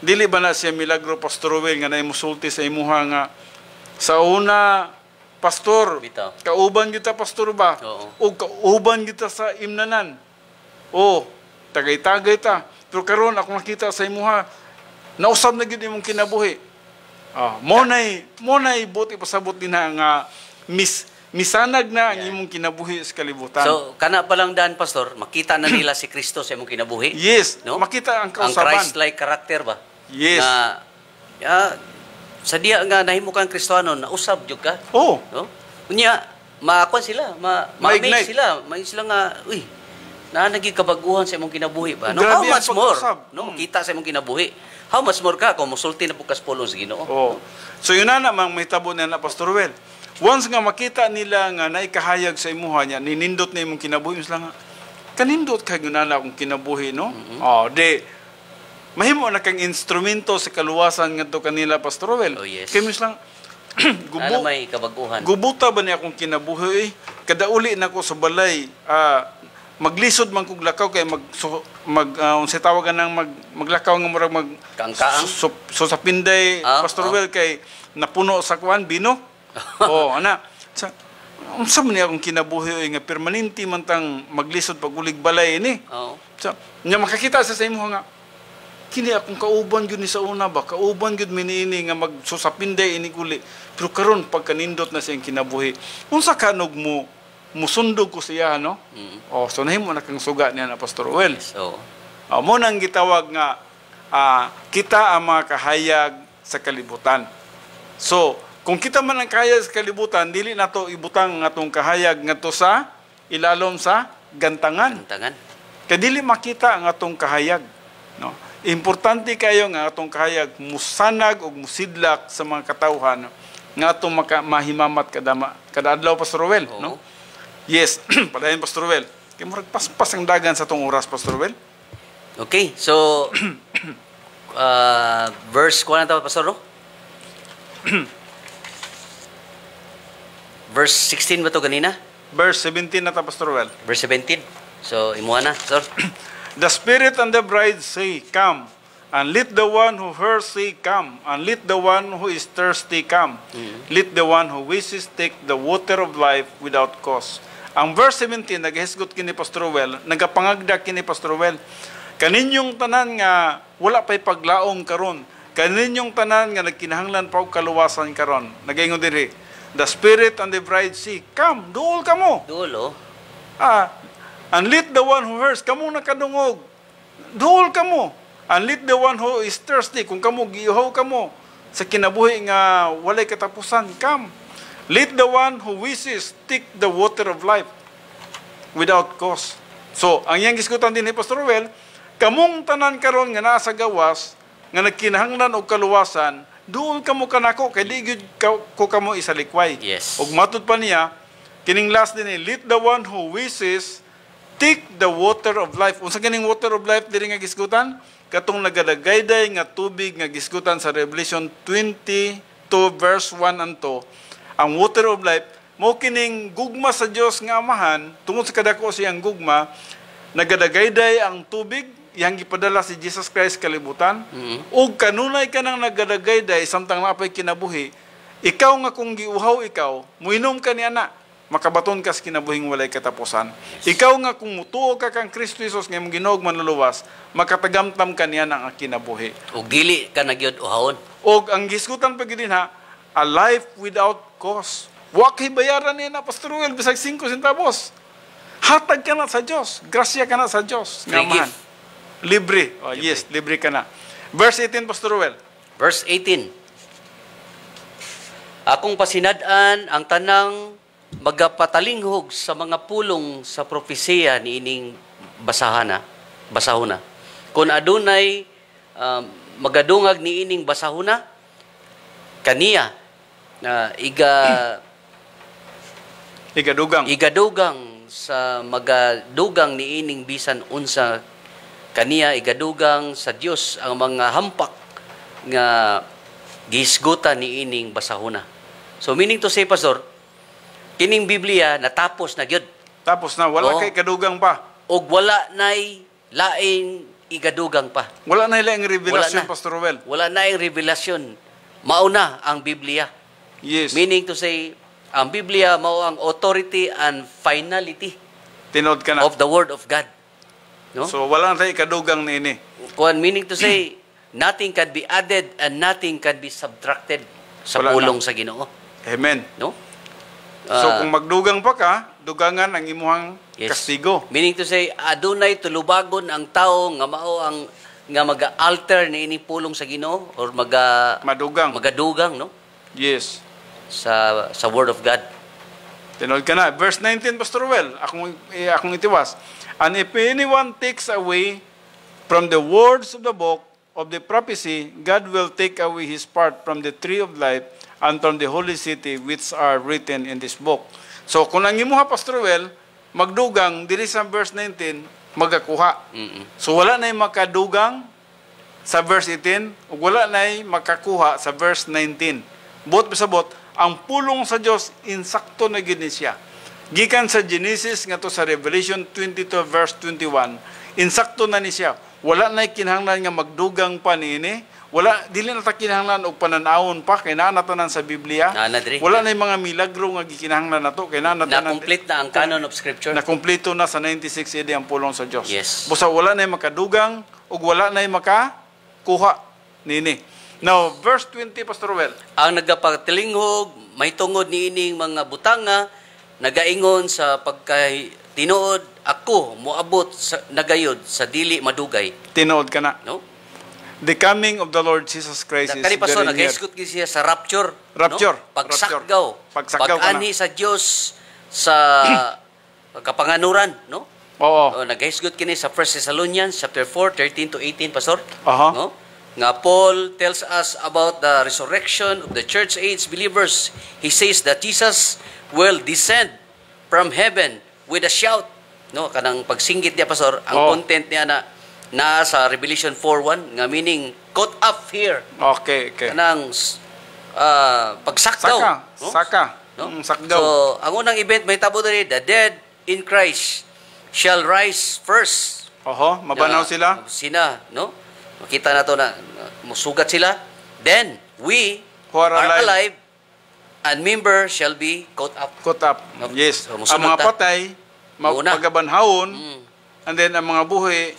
Dili ba na siya milagro, Pastor Will, nga naimusulti sa imuha nga sa una, Pastor, kauban kita, Pastor ba? O kauban kita sa imnanan. Tagay-tagay ta. Pero karon ako nakita sa imuha, nausab na gyud imong kinabuhi. Mo nay buti pasabot din nga misanag na ang imong kinabuhi sa kalibutan. So, kana pa lang daan, Pastor, makita na nila si Kristo sa imong kinabuhi. Yes, no? Makita ang kausaban. Ang Christ-like character ba? Yes. Sa diya nga nahimo kang Kristiyano, nausab jud ka. No? Unya, maakon sila, ma-amaze sila. May sila nga, naging kabaguhan sa imong kinabuhi ba? No? How much more? No? Kita sa imong kinabuhi. How much more ka kung musulti na bukas pulong sa Ginoo? So yun na namang may tabo na Pastor Well. Once nga makita nila nga naikahayag sa imuha niya, ninindot na imong kinabuhi, sila nga, kanindot ka yun na akong kinabuhi, no? Mahimo na kang instrumento sa kaluwasan nga to kanila, Pastor Well. Kaya lang, may kabaguhan. Gubuta ba niya akong kinabuhi? Kadauli na ko sa balay, maglisod man kog lakaw kay unsay tawagan nang maglakaw nga murag kangkaang so sa pinday Pastor Well kay napuno sa kuan bino. Ana. Unsa man niya akong kinabuhi nga permanente man tang maglisod pag ulig balay ini. So nya makakita sa imo nga kini akong kauban gyud ni sa una ba, kauban gyud miniini nga magsusapinday ini kuli. Pero karon pagkanindot na siyang kinabuhi, unsa kanog mo musundog ko siya, no? So nahimo na kang suga niya na Pastor Well. Mo nang gitawag nga kita ang mga kahayag sa kalibutan. So kung kita man ang kahayag sa kalibutan, dili nato ibutang atong kahayag ngadto sa ilalom sa gantangan. Kay dili makita ang atong kahayag, no? Importante kayo nga atong kahayag musanag og musidlak sa mga katawhan nga atong mahimamat kada adlaw, Pastor Well, no? Yes, padayon, Pastor Well. Kay murag paspas ang dagan sa tong oras, Pastor Well. Okay, so verse kuan ta, Pastor, no? Verse 16 ba to ganina? Verse 17 na ta, Pastor Well. Verse 17. So imuha na, Sir. The Spirit and the bride say, Come. And let the one who thirsty come, and let the one who is thirsty come. Let the one who wishes take the water of life without cost. Ang verse 17, naghisgot kini Pastor Well, nagapangagda kini Pastor Well, kaninyong tanan nga wala pa'y paglaong karon, kaninyong tanan nga nagkinahanglan pa og kaluwasan karon. Nagaingon diri, the Spirit and the bride say, come, duol ka mo. Dulo. And let the one who thirsts, kamo nakadungog, duol ka mo. And let the one who is thirsty, kung kamo giihaw kamo sa kinabuhi nga walay katapusan, come. Let the one who wishes take the water of life without cost. So, ang iyang gisgutan din ni Pastor Well, kamong tanan karon nga naa sa gawas, nga nagkinahanglan og kaluwasan, duol kamo kanako, kay di gyud ko kamo isalikway. Yes. Og matud pa niya, kining last din ni, let the one who wishes take the water of life. Unsa kining water of life diri nga gisgutan? Katong nagadagayday nga tubig nga gisgutan sa Revelation 22 verse 1 and 2. Ang water of life mo kining gugma sa Dios nga Amahan, tungod sa kadako siyang gugma, nagadagayday ang tubig yang gipadala si Jesus Christ kalibutan. Ug kanunay ka nang nagadagayday samtang napay kinabuhi, ikaw nga kung giuhaw ikaw, muinom ka ni ana, makabaton ka sa kinabuhing walay katapusan. Ikaw nga kung mutuo ka kang Kristo Jesus nga imong ginog manluluwas, makatagamtam ka niya ng kinabuhi. Ug dili ka na gyud uhawon. Og ang gisgutan pa gid ha, a life without cost. Wa kay bayaran niya na Pastor Will bisag 5 centavos. Hatag ka na sa Dios, grasya ka na sa Dios. Free gift. Libre. Oh, yes, libre ka na. Verse 18 Pastor Will. Verse 18. Akong pasinad-an ang tanang magapatalingog sa mga pulong sa propesiya niining basahona. Kung adunay magadungag niining basahona, kaniya na igadugang sa magadugang niining bisan unsa kaniya igadugang sa Dios ang mga hampak nga gisgutan niining basahona. So meaning to say, Pastor, kining Biblia natapos na gyud. Tapos na, wala kay kadugang pa. Og wala nay laing igadugang pa. Wala na ilang revelasyon, Pastor Well. Wala na yung revelasyon. Mauna ang Biblia. Yes. Meaning to say, ang Biblia mao ang authority and finality Tinod ka na. of the Word of God. No? So, wala na tayo kadugang na ini. Meaning to say, nothing can be added and nothing can be subtracted sa Wala pulong na. sa Ginoo. Amen. No? So, kung magdugang pa ka, dugangan ang imuhang Yes. kastigo. Meaning to say, adunay tulubagon ang tao nga mao ang nga maga-alter ni ini pulong sa Ginoo or Madugang. magadugang, no? Yes. Sa Word of God. Tinod ka na. Verse 19, Pastor Well, akong itiwas. And if anyone takes away from the words of the book of the prophecy, God will take away his part from the tree of life and from the holy city which are written in this book. So, kung ang imuha, Pastor Well, magdugang, diri sa verse 19, magakuha. So, wala na'y makadugang sa verse 18, ug wala na'y makakuha sa verse 19. Bot bisabot, ang pulong sa Dios insakto na gid ni siya. Gikan sa Genesis nga to sa Revelation 22 verse 21, insakto na ni siya. Wala na'y kinahanglan nga magdugang pa niini. Wala, dili na ta kinahanglan og pananawon pa kay naa natanan sa Biblia. Wala na'y mga milagro nga gikinahanglan nato kay naa natanan. Na-complete na ang canon of Scripture. Na kumpleto na sa 96 AD ang pulong sa Dios. Yes. Busa wala na'y makadugang ug wala na'y makakuha nini. Now, verse 20, Pastor Well. Ang nagapagtilinghog, may tungod niining mga butanga, nagaingon sa pagkatinuod, ako moabot sa nagayod sa dili madugay. Tinuod ka na. No? The coming of the Lord Jesus Christ is Kani paso very near. nagaisgot gid siya sa rapture. Rapture. No? Pagsakgaw. Pagsakgaw ka na. Pag-ani sa Dios sa kapanganuran, no? Oo. Nagaisgot kini sa 1 Thessalonians chapter 4, 13 to 18, Pastor. Aha. No? Nga Paul tells us about the resurrection of the church age believers. He says that Jesus will descend from heaven with a shout. No, kanang pagsinggit niya, Pastor, ang content niya na sa Revelation 4:1 nga meaning caught up here. Okay. Kanang pagsakdaw. Saka. No? Sakdaw. So, ang unang event may tabo diri, the dead in Christ shall rise first. Oho, mabanaw sila. Sina, no? Makita na to na musugat sila. Then we Who are are alive. alive, and member shall be caught up. Caught up. Okay. Yes. So, Ang musunod mga ta. patay, Mauna. magpagabanhawon, Mm. and then ang mga buhi,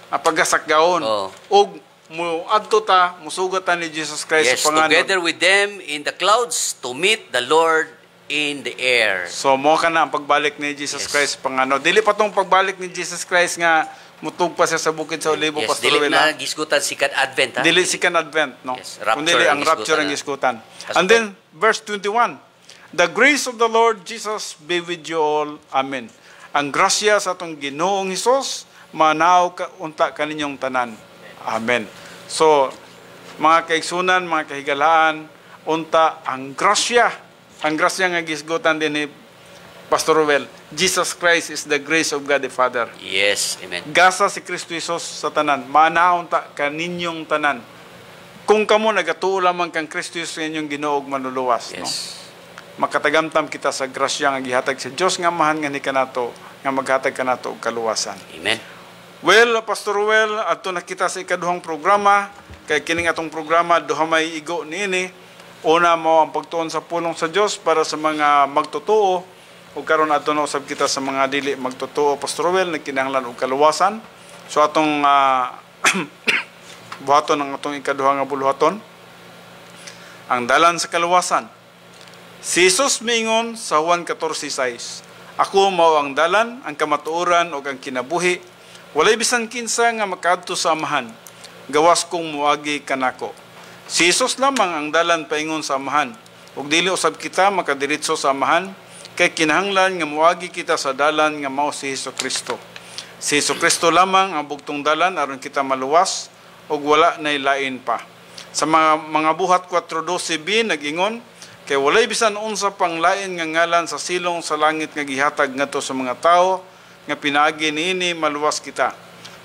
pagasakgaon. Oh. Ug mo adto ta, musugat ta ni Jesus Christ Yes, sa panganon. together with them in the clouds to meet the Lord in the air. So mo ka na ang pagbalik ni Jesus Yes. Christ pangano. Dili pa tong pagbalik ni Jesus Christ nga mutug pa siya sa bukid sa Olivo, Yes, Pastor dili Ruel. na gisgutan sikat Advent, ha? Dili second advent, no? Yes, rapture Kundi ang ang rapture ang gisgutan gisgutan. And then verse 21. The grace of the Lord Jesus be with you all. Amen. Ang grasya sa atong Ginoong Hesus manaw ka unta kaninyong tanan. Amen. So mga kaigsunan, mga kahigalaan, unta ang grasya nga gisgutan din ni Pastor Ruel. Jesus Christ is the grace of God the Father. Yes, amen. Gasa si Kristo Jesus sa tanan. Manaon ta kaninyong tanan. Kung kamo nagatuo lamang kang Kristo Jesus sa inyong Ginoo ug manluluwas, no? Yes. Makatagamtam kita sa grasya nga gihatag sa Dios nga mahan nga ni kanato nga maghatag kanato og kaluwasan. Amen. Well, Pastor Ruel, adto na kita sa ikaduhang programa. Kay kining atong programa duha may igo niini. Una mo ang pagtuon sa pulong sa Dios para sa mga magtotoo. O karon ato na usab kita sa mga dili magtotoo, Pastor Ruel, nagkinahanglan og kaluwasan. So atong buhaton ang atong ikaduha nga buluhaton. Ang dalan sa kaluwasan. Si Jesus mingon sa Juan 14:6, ako mao ang dalan, ang kamatuoran ug ang kinabuhi. Walay bisan kinsa nga makaadto sa amahan. Gawas kong muagi kanako. Si Jesus lamang ang dalan paingon sa amahan. Ug dili usab kita makadiretso sa amahan. Kay kinahanglan nga muagi kita sa dalan nga mao si Hesukristo. Si Hesukristo lamang ang bugtong dalan aron kita maluwas ug wala nay lain pa. Sa mga buhat 4:12b nag-ingon kay walay bisan unsa pang lain nga ngalan sa silong sa langit nga gihatag ngadto sa mga tao nga pinaagi niini maluwas kita.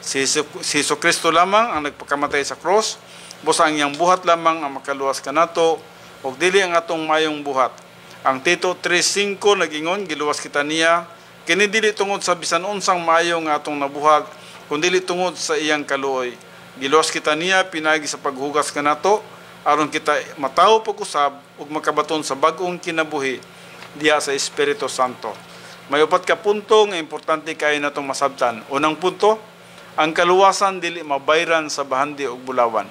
Si Hesukristo lamang ang nagpakamatay sa cross, busa ang iyang buhat lamang ang makaluwas kanato ug dili ang atong mayong buhat. Ang Tito 3:5 nag-ingon giluwas kita niya kini dili tungod sa bisan unsang maayo nga atong nabuhat kundi dili tungod sa iyang kaluoy. Giluwas kita niya pinagi sa paghugas kanato aron kita matawo pag-usab ug makabaton sa bag-ong kinabuhi diya sa Espiritu Santo. May upat ka punto nga importante kay natong masabtan. Unang punto, ang kaluwasan dili mabayran sa bahandi ug bulawan.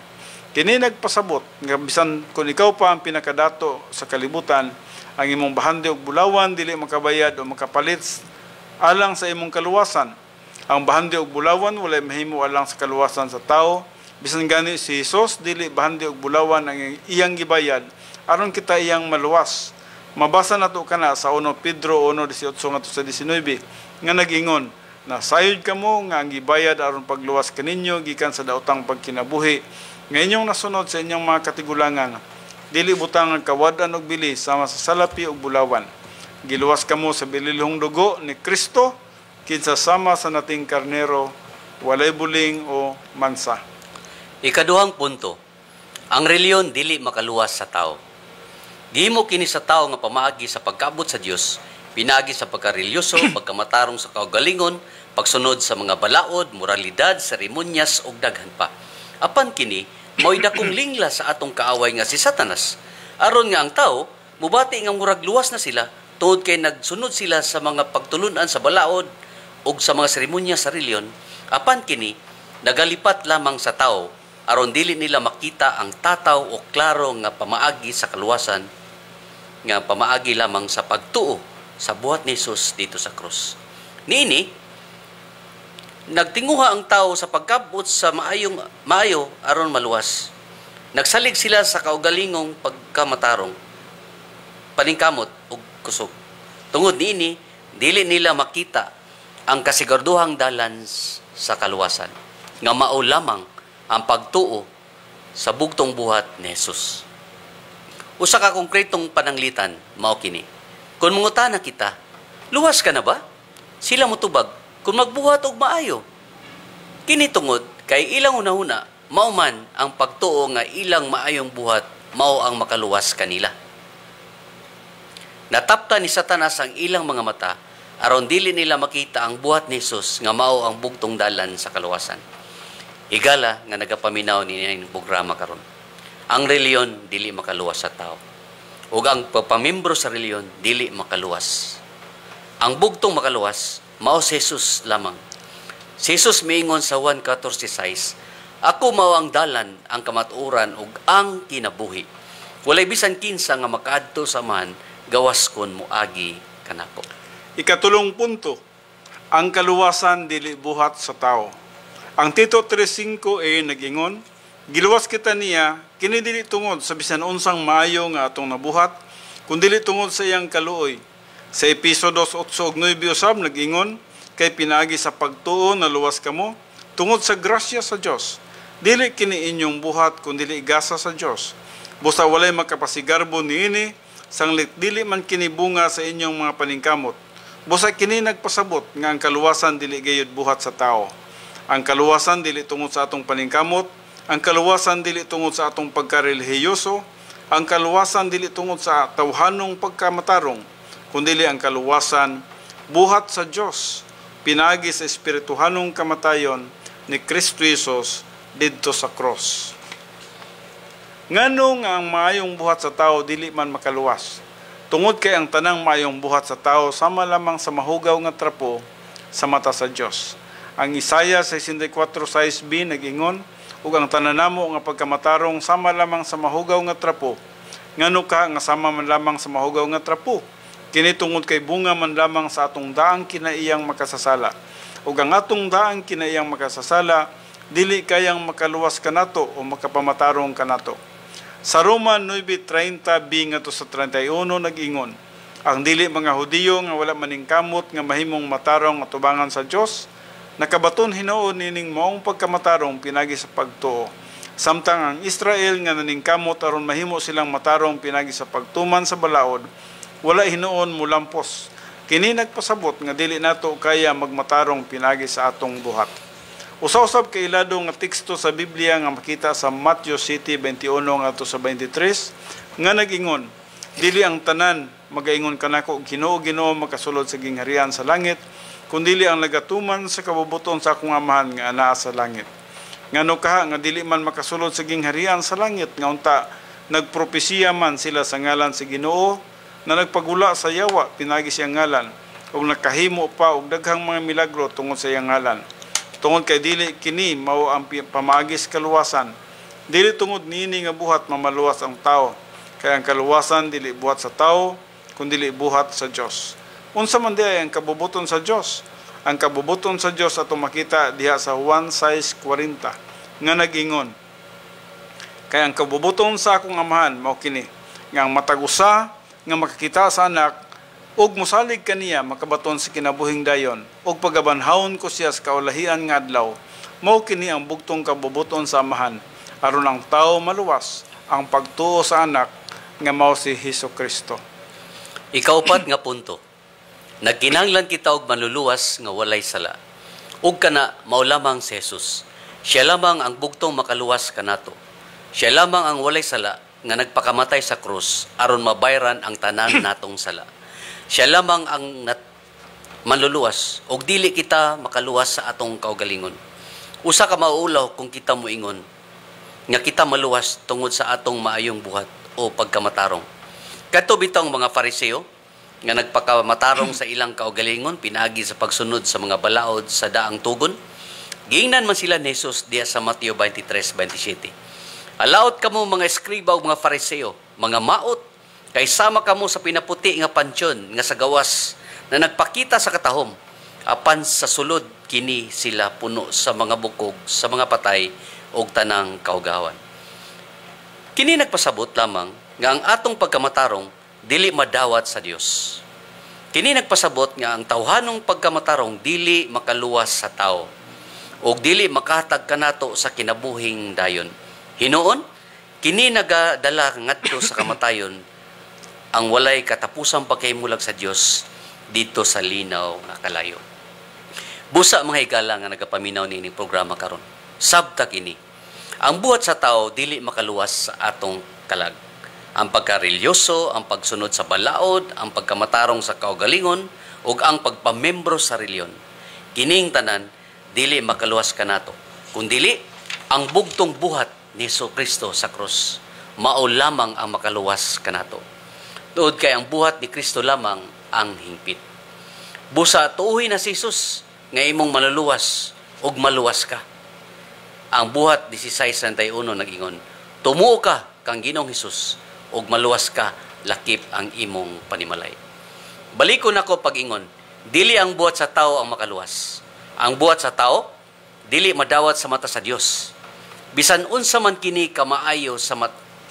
Kini nagpasabot nga bisan kung ikaw pa ang pinakadato sa kalibutan, ang imong bahandi ug bulawan dili makabayad o makapalit alang sa imong kaluwasan. Ang bahandi ug bulawan walay mahimo alang sa kaluwasan sa tao. Bisan gani si Jesus dili bahandi ug bulawan ang iyang gibayad aron kita iyang maluwas. Mabasa nato kana sa 1 Pedro 1:18 ngadto sa 19 nga nag-ingon na sayod kamo nga ang gibayad aron pagluwas kaninyo gikan sa daotang pagkinabuhi nga inyong nasunod sa inyong mga katigulangan. Dili butang ang kawadan og bili sama sa salapi ug bulawan. Giluwas kamo sa bililhong dugo ni Kristo kinsa sama sa nating karnero, walay buling o mansa. Ikaduhang punto, ang reliyon dili makaluwas sa tao. Gihimo kini sa tao nga pamaagi sa pagkaabot sa Dios, pinagi sa pagkarelyoso, pagkamatarong sa kaugalingon, pagsunod sa mga balaod, moralidad, seremonyas ug daghan pa. Apan kini mao'y dakong lingla sa atong kaaway nga si Satanas. Aron nga ang tao mubati nga murag luwas na sila tungod kay nagsunod sila sa mga pagtulunan sa balaod ug sa mga seremonya sa reliyon. Apan kini nagalipat lamang sa tao aron dili nila makita ang tataw o klaro nga pamaagi sa kaluwasan nga pamaagi lamang sa pagtuo sa buhat ni Jesus dito sa krus. Niini nagtinguha ang tao sa pagkabot sa maayo aron maluwas. Nagsalig sila sa kaugalingong pagkamatarong, paningkamot ug kusog. Tungod niini, dili nila makita ang kasiguraduhang dalan sa kaluwasan nga mao lamang ang pagtuo sa bugtong buhat ni Jesus. Usa ka konkretong pananglitan mao kini. Kung mangutana kita, luwas ka na ba? Sila motubag kung magbuhat og maayo. Kini tungod kay ilang una-una mao man ang pagtuo nga ilang maayong buhat mao ang makaluwas kanila. Natapta ni Satanas ang ilang mga mata aron dili nila makita ang buhat ni Jesus nga mao ang bugtong dalan sa kaluwasan. Higala nga nagapaminaw niya yung programa karon. Ang reliyon dili makaluwas sa tao. Ug ang pagpamembro sa reliyon dili makaluwas. Ang bugtong makaluwas mao si Jesus lamang. Si Jesus miingon sa Juan 14:6, ako mao ang dalan, ang kamatuoran ug ang kinabuhi. Walay bisan kinsa nga makaadto sa man gawas kon moagi kanako. Ikatulong punto, ang kaluwasan dili buhat sa tao. Ang Tito 3:5 nag-ingon, giluwas kita niya, kini dili tungod sa bisan unsang maayo nga atong nabuhat, kundi dili tungod sa iyang kaluoy. Sa Episodos 8:9 usab nag-ingon, kay pinagi sa pagtuo na luwas kamo, tungod sa grasya sa Dios. Dili kini inyong buhat kundi dili igasa sa Dios. Busa walay makapasigarbo niini, sanglit dili man kini bunga sa inyong mga paningkamot. Busa kini nagpasabot nga ang kaluwasan dili gayud buhat sa tao. Ang kaluwasan dili tungod sa atong paningkamot, ang kaluwasan dili tungod sa atong pagkarelihiyoso, ang kaluwasan dili tungod sa tawhanong pagkamatarong, kundi ang kaluwasan buhat sa Dios, pinagi sa espirituhanong kamatayon ni Kristo Jesus didto sa cross. Ngano nga ang maayong buhat sa tao dili man makaluwas? Tungod kay ang tanang maayong buhat sa tao sama lamang sa mahugaw nga trapo sa mata sa Dios. Ang Isaiah 64:6b nag-ingon, ug ang tanan namo nga pagkamatarong sama lamang sa mahugaw nga trapo. Ngano ka nga sama man lamang sa mahugaw nga trapo? Kini tungod kay bunga man lamang sa atong daang kinaiyang makasasala. Ug ang atong daang kinaiyang makasasala dili kayang makaluwas kanato o makapamatarong kanato. Sa Roma 9:30b ngadto sa 31 nag-ingon, ang dili mga Hudiyo nga wala maningkamot nga mahimong matarong atubangan sa Dios, nakabaton hinuon nining maong pagkamatarong pinagi sa pagtuo. Samtang ang Israel nga naningkamot aron mahimo silang matarong pinagi sa pagtuman sa balaod, wala hinuon mulampos. Kini nagpasabot nga dili nato kaya magmatarong pinagi sa atong buhat. Usa-usab kay ilado nga teksto sa Biblia nga makita sa Matthew 7:21 ngadto sa 23 nga nag-ingon, dili ang tanan magaingon kanako og Ginoo makasulod sa gingharian sa langit, kundili ang nagatuman sa kabubuton sa akong amahan nga anaa sa langit. Ngano kaha nga dili man makasulod sa gingharian sa langit nga unta nagpropesiya man sila sa ngalan sa Ginoo na nagpagula sa yawa pinagi siyang ngalan ug nakahimo pa og daghang mga milagro tungod sa iyang ngalan. Tungod kay dili kini mao ang pamagis kaluwasan. Dili tungod niini nga buhat mamaluwas ang tao. Kaya ang kaluwasan dili buhat sa tao kundi dili buhat sa Dios. Unsa man di ang kabubuton sa Dios? Ang kabubuton sa Dios ato makita diha sa Juan 6:40 nga nag-ingon, kaya ang kabubuton sa akong amahan mao kini, nga ang matag-usa nga makakita sa anak ug mosalig kaniya makabaton sa kinabuhing dayon ug pagabanhawon ko siya sa kaulahian nga adlaw, mao kini ang bugtong kabubuton sa amahan aron ang tao maluwas ang pagtuo sa anak nga mao si Hesukristo. Ikaupat nga punto, nagkinahanglan kita og manluluwas nga walay sala. Ug kana mao lamang si Jesus. Siya lamang ang bugtong makaluwas kanato. Siya lamang ang walay sala nga nagpakamatay sa krus aron mabayran ang tanan natong sala. Siya lamang ang manluluwas ug dili kita makaluwas sa atong kaugalingon. Usa ka mauulaw kung kita moingon nga kita maluwas tungod sa atong maayong buhat o pagkamatarong. Kadto bitong mga Fariseo nga nagpakamatarong sa ilang kaugalingon pinagi sa pagsunod sa mga balaod sa daang tugon. Giingnan man sila ni Jesus diya sa Mateo 23:27. Alaot kamo mga eskriba ug mga Fariseo, mga maot, kay sama kamo sa pinaputi nga pansyon nga sa gawas na nagpakita sa katahom. Apan sa sulod kini sila puno sa mga bukog, sa mga patay ug tanang kaugawan. Kini nagpasabot lamang nga ang atong pagkamatarong dili madawat sa Dios. Kini nagpasabot nga ang tawhanong pagkamatarong dili makaluwas sa tao ug dili makahatag kanato sa kinabuhing dayon. Hinuon, kini nagadala ngadto sa kamatayon ang walay katapusang pagkahimulag sa Dios dito sa linaw nga kalayo. Busa mga higala nga nagapaminaw nining programa karon. Sabta kini, ang buhat sa tao dili makaluwas sa atong kalag. Ang pagkarelyoso, ang pagsunod sa balaod, ang pagkamatarong sa kaugalingon, ug ang pagpamembro sa reliyon. Kining tanan, dili makaluwas kanato. Kung dili, Ang bugtong buhat ni Kristo sa krus mao lamang ang makaluwas kanato. Tuod kay ang buhat ni Kristo lamang ang hingpit. Busa tuuhin na si Jesus nga imong maluluwas ug maluwas ka. Ang buhat 16:31 nag-ingon, tumuo ka kang Ginoong Hesus ug maluwas ka, lakip ang imong panimalay. Balikon ako pag-ingon, dili ang buhat sa tao ang makaluwas. Ang buhat sa tao dili madawat sa mata sa Dios. Bisan unsa man kini ka maayo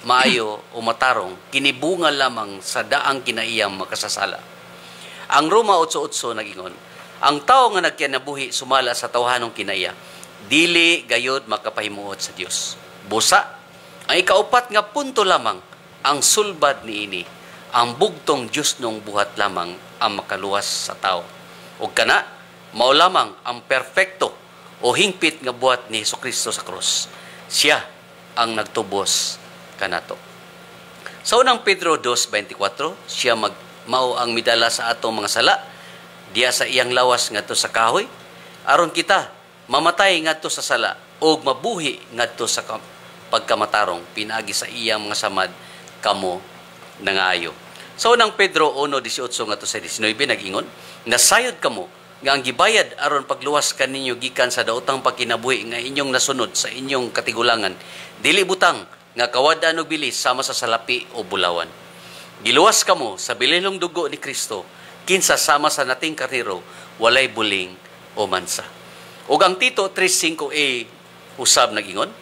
maayo o matarong, kinibunga lamang sa daang kinaiyang makasasala. Ang Roma 8:8 nag-ingon, ang tao nga nagkinabuhi sumala sa tawhanong kinaiya, dili gayud makapahimuot sa Dios. Busa, ang ikaupat nga punto lamang, ang sulbad niini, ang bugtong Dios nung buhat lamang ang makaluwas sa tao. Ug kana, mao lamang ang perfecto o hingpit nga buhat ni Jesucristo sa krus. Siya ang nagtubos kanato. Sa unang Pedro 2:24, siya mao ang midala sa atong mga sala diya sa iyang lawas ngadto sa kahoy aron kita mamatay ngadto sa sala ug mabuhi ngadto sa pagkamatarong pinaagi sa iyang mga samad kamo nangayo. Sa unang Pedro 1:18 ngadto sa 19 nag-ingon, nasayod kamo nga ang gibayad aron pagluwas kaninyo gikan sa daotang pagkinabuhi nga inyong nasunod sa inyong katigulangan, dili butang nga kawadan og bilis sama sa salapi o bulawan. Giluwas kamo sa bililong dugo ni Kristo kinsa sama sa nating karnero walay buling o mansa. Ug ang Tito 3:5a usab nag-ingon,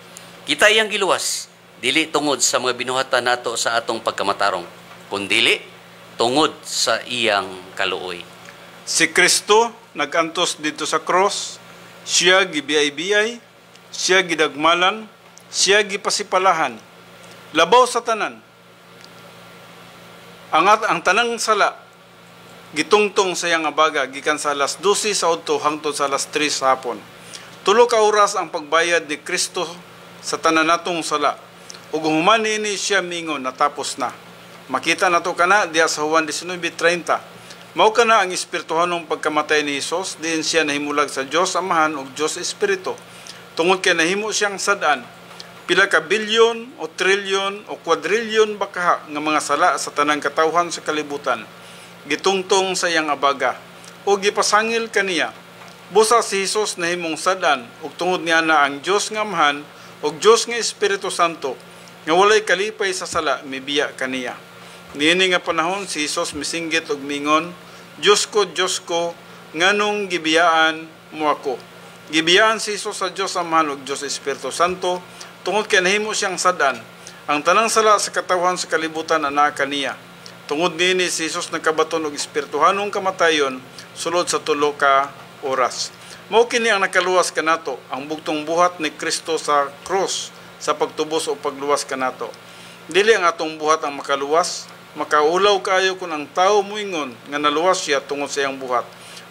kita iyang giluwas dili tungod sa mga binuhatan nato sa atong pagkamatarong, kundi tungod sa iyang kaluoy. Si Kristo nagantos dito sa cross, siya gibiyay-biyay, siya gidagmalan, siya gipasipalahan, labaw sa tanan. Ang tanang sala gitungtong sa iyang abaga gikan sa alas 12 sa udto hangtod sa alas 3 sa hapon. 3 ka oras ang pagbayad ni Kristo sa tanan natong sala. Ug human niini siya mingon natapos na. Makita nato kana diya sa Juan 19:30. Mao kana ang espirituhanong pagkamatay ni Hesus, diin siya nahimulag sa Dios Amahan ug Dios Espiritu. Tungod kay nahimo siyang sad-an, pila ka bilyon o trilyon o kwadrilyon bakaha nga mga sala sa tanang katawhan sa kalibutan gitungtong sa iyang abaga o gipasangil kaniya. Busa si Hesus nahimong sad-an ug tungod niya na ang Dios nga Amahan ug Dios nga Espiritu Santo nga walay kalipay sa sala mibiya kaniya. Niini nga panahon si Hesus misinggit og mingon, Diyos ko, nganong gibiyaan mo ako. Gibiyaan si Hesus sa Dios Amahan ug Dios Espiritu Santo tungod kay nahimo siyang sad-an. Ang tanang sala sa katawhan sa kalibutan ana kaniya. Tungod niini si Hesus nagkabaton og espirituhanong kamatayon sulod sa 3 ka oras. Mao kini ang nakaluwas kanato, ang bugtong buhat ni Kristo sa krus sa pagtubos o pagluwas kanato. Dili ang atong buhat ang makaluwas, makaulaw kayo kung ang tao moingon nga naluwas siya tungod sa iyang buhat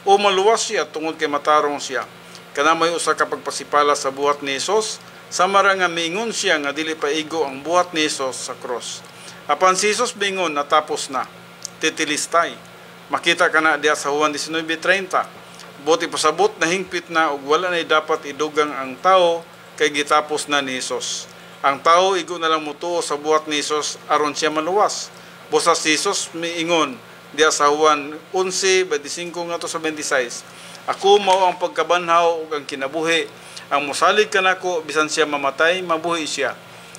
o maluwas siya tungod kay matarong siya. Kana may usa ka pagpasipala sa buhat ni Hesus, samara nga mingon siya nga dili paigo ang buhat ni Hesus sa cross. Apan si Hesus mingon natapos na, titilistay. Makita kana diya sa Juan 19:30. Buti pasabot na hingpit na ug wala na dapat idugang ang tao kay gitapos na ni Hesus. Ang tao igo na lang mutuo sa buhat ni Hesus aron siya maluwas. Busa si Hesus miingon diya sa Juan 11:25 ngadto sa 26. Ako mao ang pagkabanhaw ug ang kinabuhi. Ang mosalig kanako bisan siya mamatay, mabuhi siya.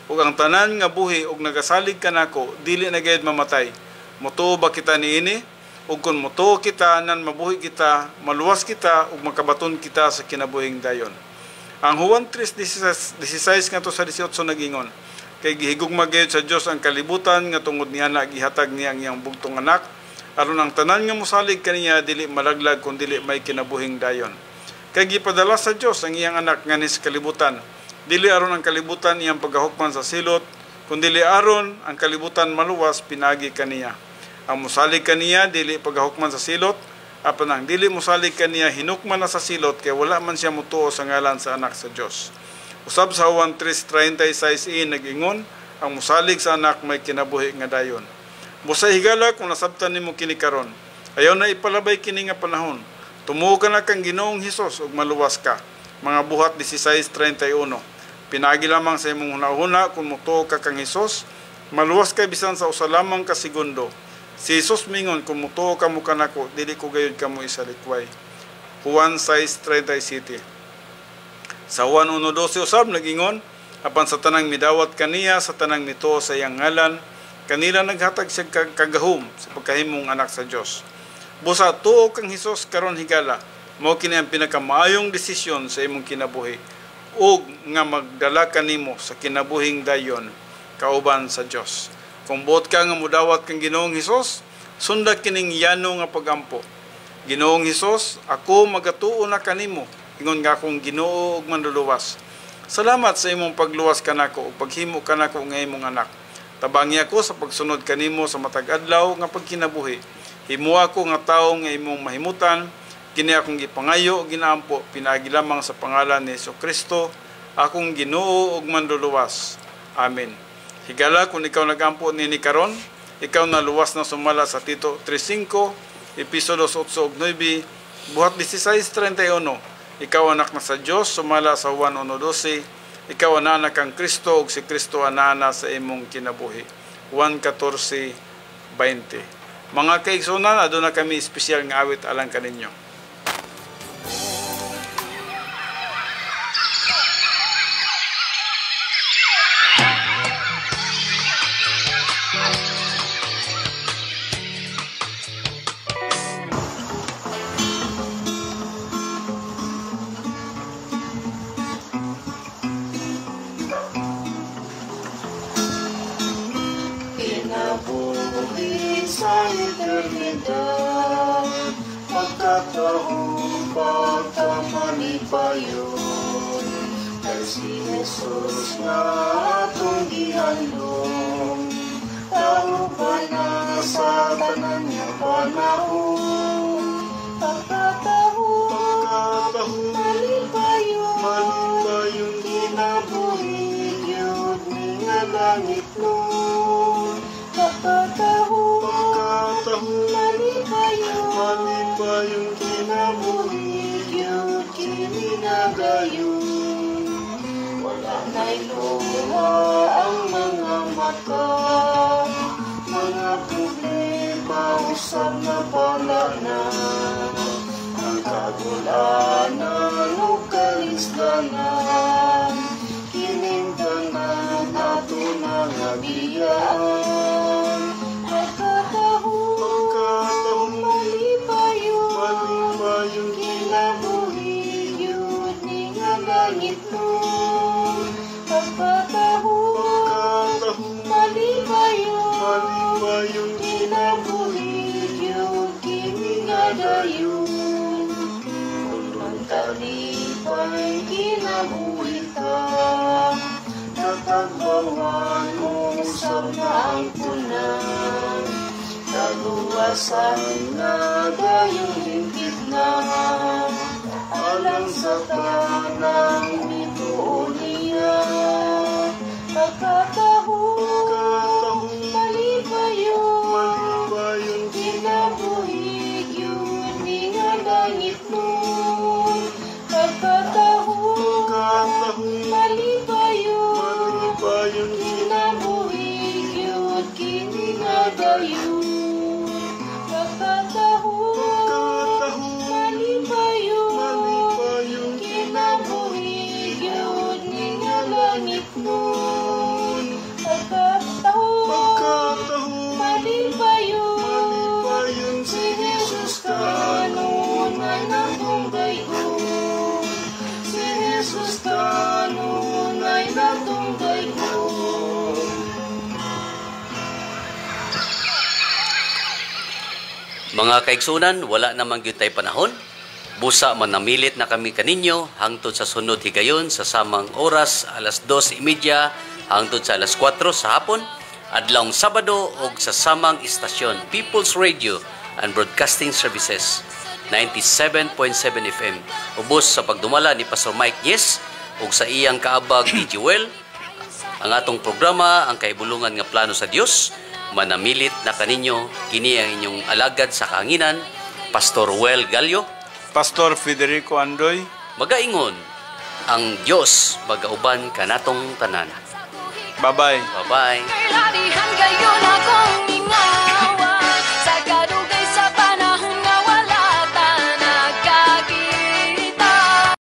Ug ang tanan nga buhi ug nagasalig kanako dili na gayud mamatay. Motuo ba kita niini? Ug kun motuo kita nan mabuhi kita, maluwas kita ug makabaton kita sa kinabuhing dayon. Ang Juan 3:16 ngadto sa 18 nagingon, kay gihigugma gayud sa Dios ang kalibutan nga tungod niya na gihatag niya ang iyang bugtong anak aron ang tanan nga mosalig kaniya dili malaglag kun dili may kinabuhing dayon. Kay gipadala sa Dios ang iyang anak nga ni sa kalibutan, dili aron ang kalibutan iyang paghahukman sa silot kun dili aron ang kalibutan maluwas pinagi kaniya. Ang mosalig kaniya dili paghahukman sa silot, apan ang dili mosalig kaniya hinukman na sa silot kay wala man siya mutuo sa ngalan sa anak sa Dios. Usab sa Juan 3:36 nag-ingon, ang musalig sa anak may kinabuhi nga dayon. Busa higala kung nasabtan nimo kini karon, ayaw na ipalabay kini nga panahon. Tumuo ka na kang Ginoong Hesus ug maluwas ka. Mga buhat 16:31. Pinagi lamang sa imong hunahuna kung mutuo ka kang Hesus, maluwas kay bisan sa usa lamang ka segundo. Si Hesus mingon, kung mutuo ka mo kanako, dili ko gayud kamo isalikway. Juan 6:37. Sa Juan 1:12 usab nagingon, apan sa tanang midawat kaniya, sa tanang mituo sa iyang ngalan, kanila naghatag siya kagahom sa pagkahimong anak sa Dios. Busa tuo kang Hesus karon higala, mao kini ang pinakamaayong desisyon sa imong kinabuhi, ug nga magdala kanimo sa kinabuhing dayon kauban sa Dios. Kung buot ka nga mudawat kang Ginoong Hesus, sunda kining yano nga pagampo. Ginoong Hesus, ako magatuo na kanimo, ingon nga akong Ginoo ug manluluwas. Salamat sa imong pagluwas kanako ug paghimo kanako nga imong anak. Tabangi ako sa pagsunod kanimo sa matag adlaw nga pagkinabuhi. Himo ako nga tawo nga imong mahimutan. Kini akong gipangayo ug ginaampo pinaagi lamang sa pangalan ni Jesucristo, akong Ginoo ug manluluwas. Amen. Higala kung ikaw nagampo nini karon, ikaw na luwas na sumala sa Tito 3:5, Episodos 8 ug 9, buhat 16:31. Ikaw anak na sa Dios, sumala sa Juan 1:12. Ikaw anak kang Kristo ug si Kristo anana sa imong kinabuhi. Juan 14:20. Mga kaigsunan, aduna kami espesyal nga awit alang kaninyo. Pinabuhi sa eternidad, pagkataong pagkamanipayon, kay si Jesus na atong gihandong, tao ba na sa tanan niya panahon, pagkataong malipayon, kinabuhi yun ni nga langit nun. Pagkatahong malipayon, kinabuhi yun kininagayon. Wala na'y luha ang mga mata, mga problema usap na pala na, ang kagulanan o kalisdanan, kinintanan ato na nga biyaan. Pagkatahong malipayon, kinabuhi yun ni nga langit nun. Pagkatahong malipayon, kinabuhi yun kiningadayon. Kung talipay kinabuhi ka, natagbawan mo sa naangkunan, kaluwasan na gayong limpid na, alang sa tanang mituon niya. Pagkatahong malipayon, kinabuhi yun ni nga langit nun. Pagkatahong malipayon, kinabuhi yun kiningadayon. Pagkatahong malipayon, kinabuhi yun ni nga langit nun. Pagkatahong malipayon, si Jesus kanunay natong dayon. Si Jesus kanunay natong dayon. Mga kaigsunan, wala namang gyud tay panahon. Busa man namilit na kami kaninyo hangtod sa sunod higayon sa samang oras alas 2:30 hangtod sa alas 4 sa hapon, adlawng Sabado og sa samang istasyon People's Radio and Broadcasting Services 97.7 FM. Ubos sa pagdumala ni Pastor Mike Yes ug sa iyang kaabag ni Joel. Ang atong programa ang kahibulungan nga plano sa Dios. Manamilit na kaninyo kini ang inyong alagad sa kahanginan, Pastor Well Gallo, Pastor Federico Andoy, magaingon, Ang Dios magauban kanatong tanan. Bye-bye. Bye-bye. Lalihan kayo na kong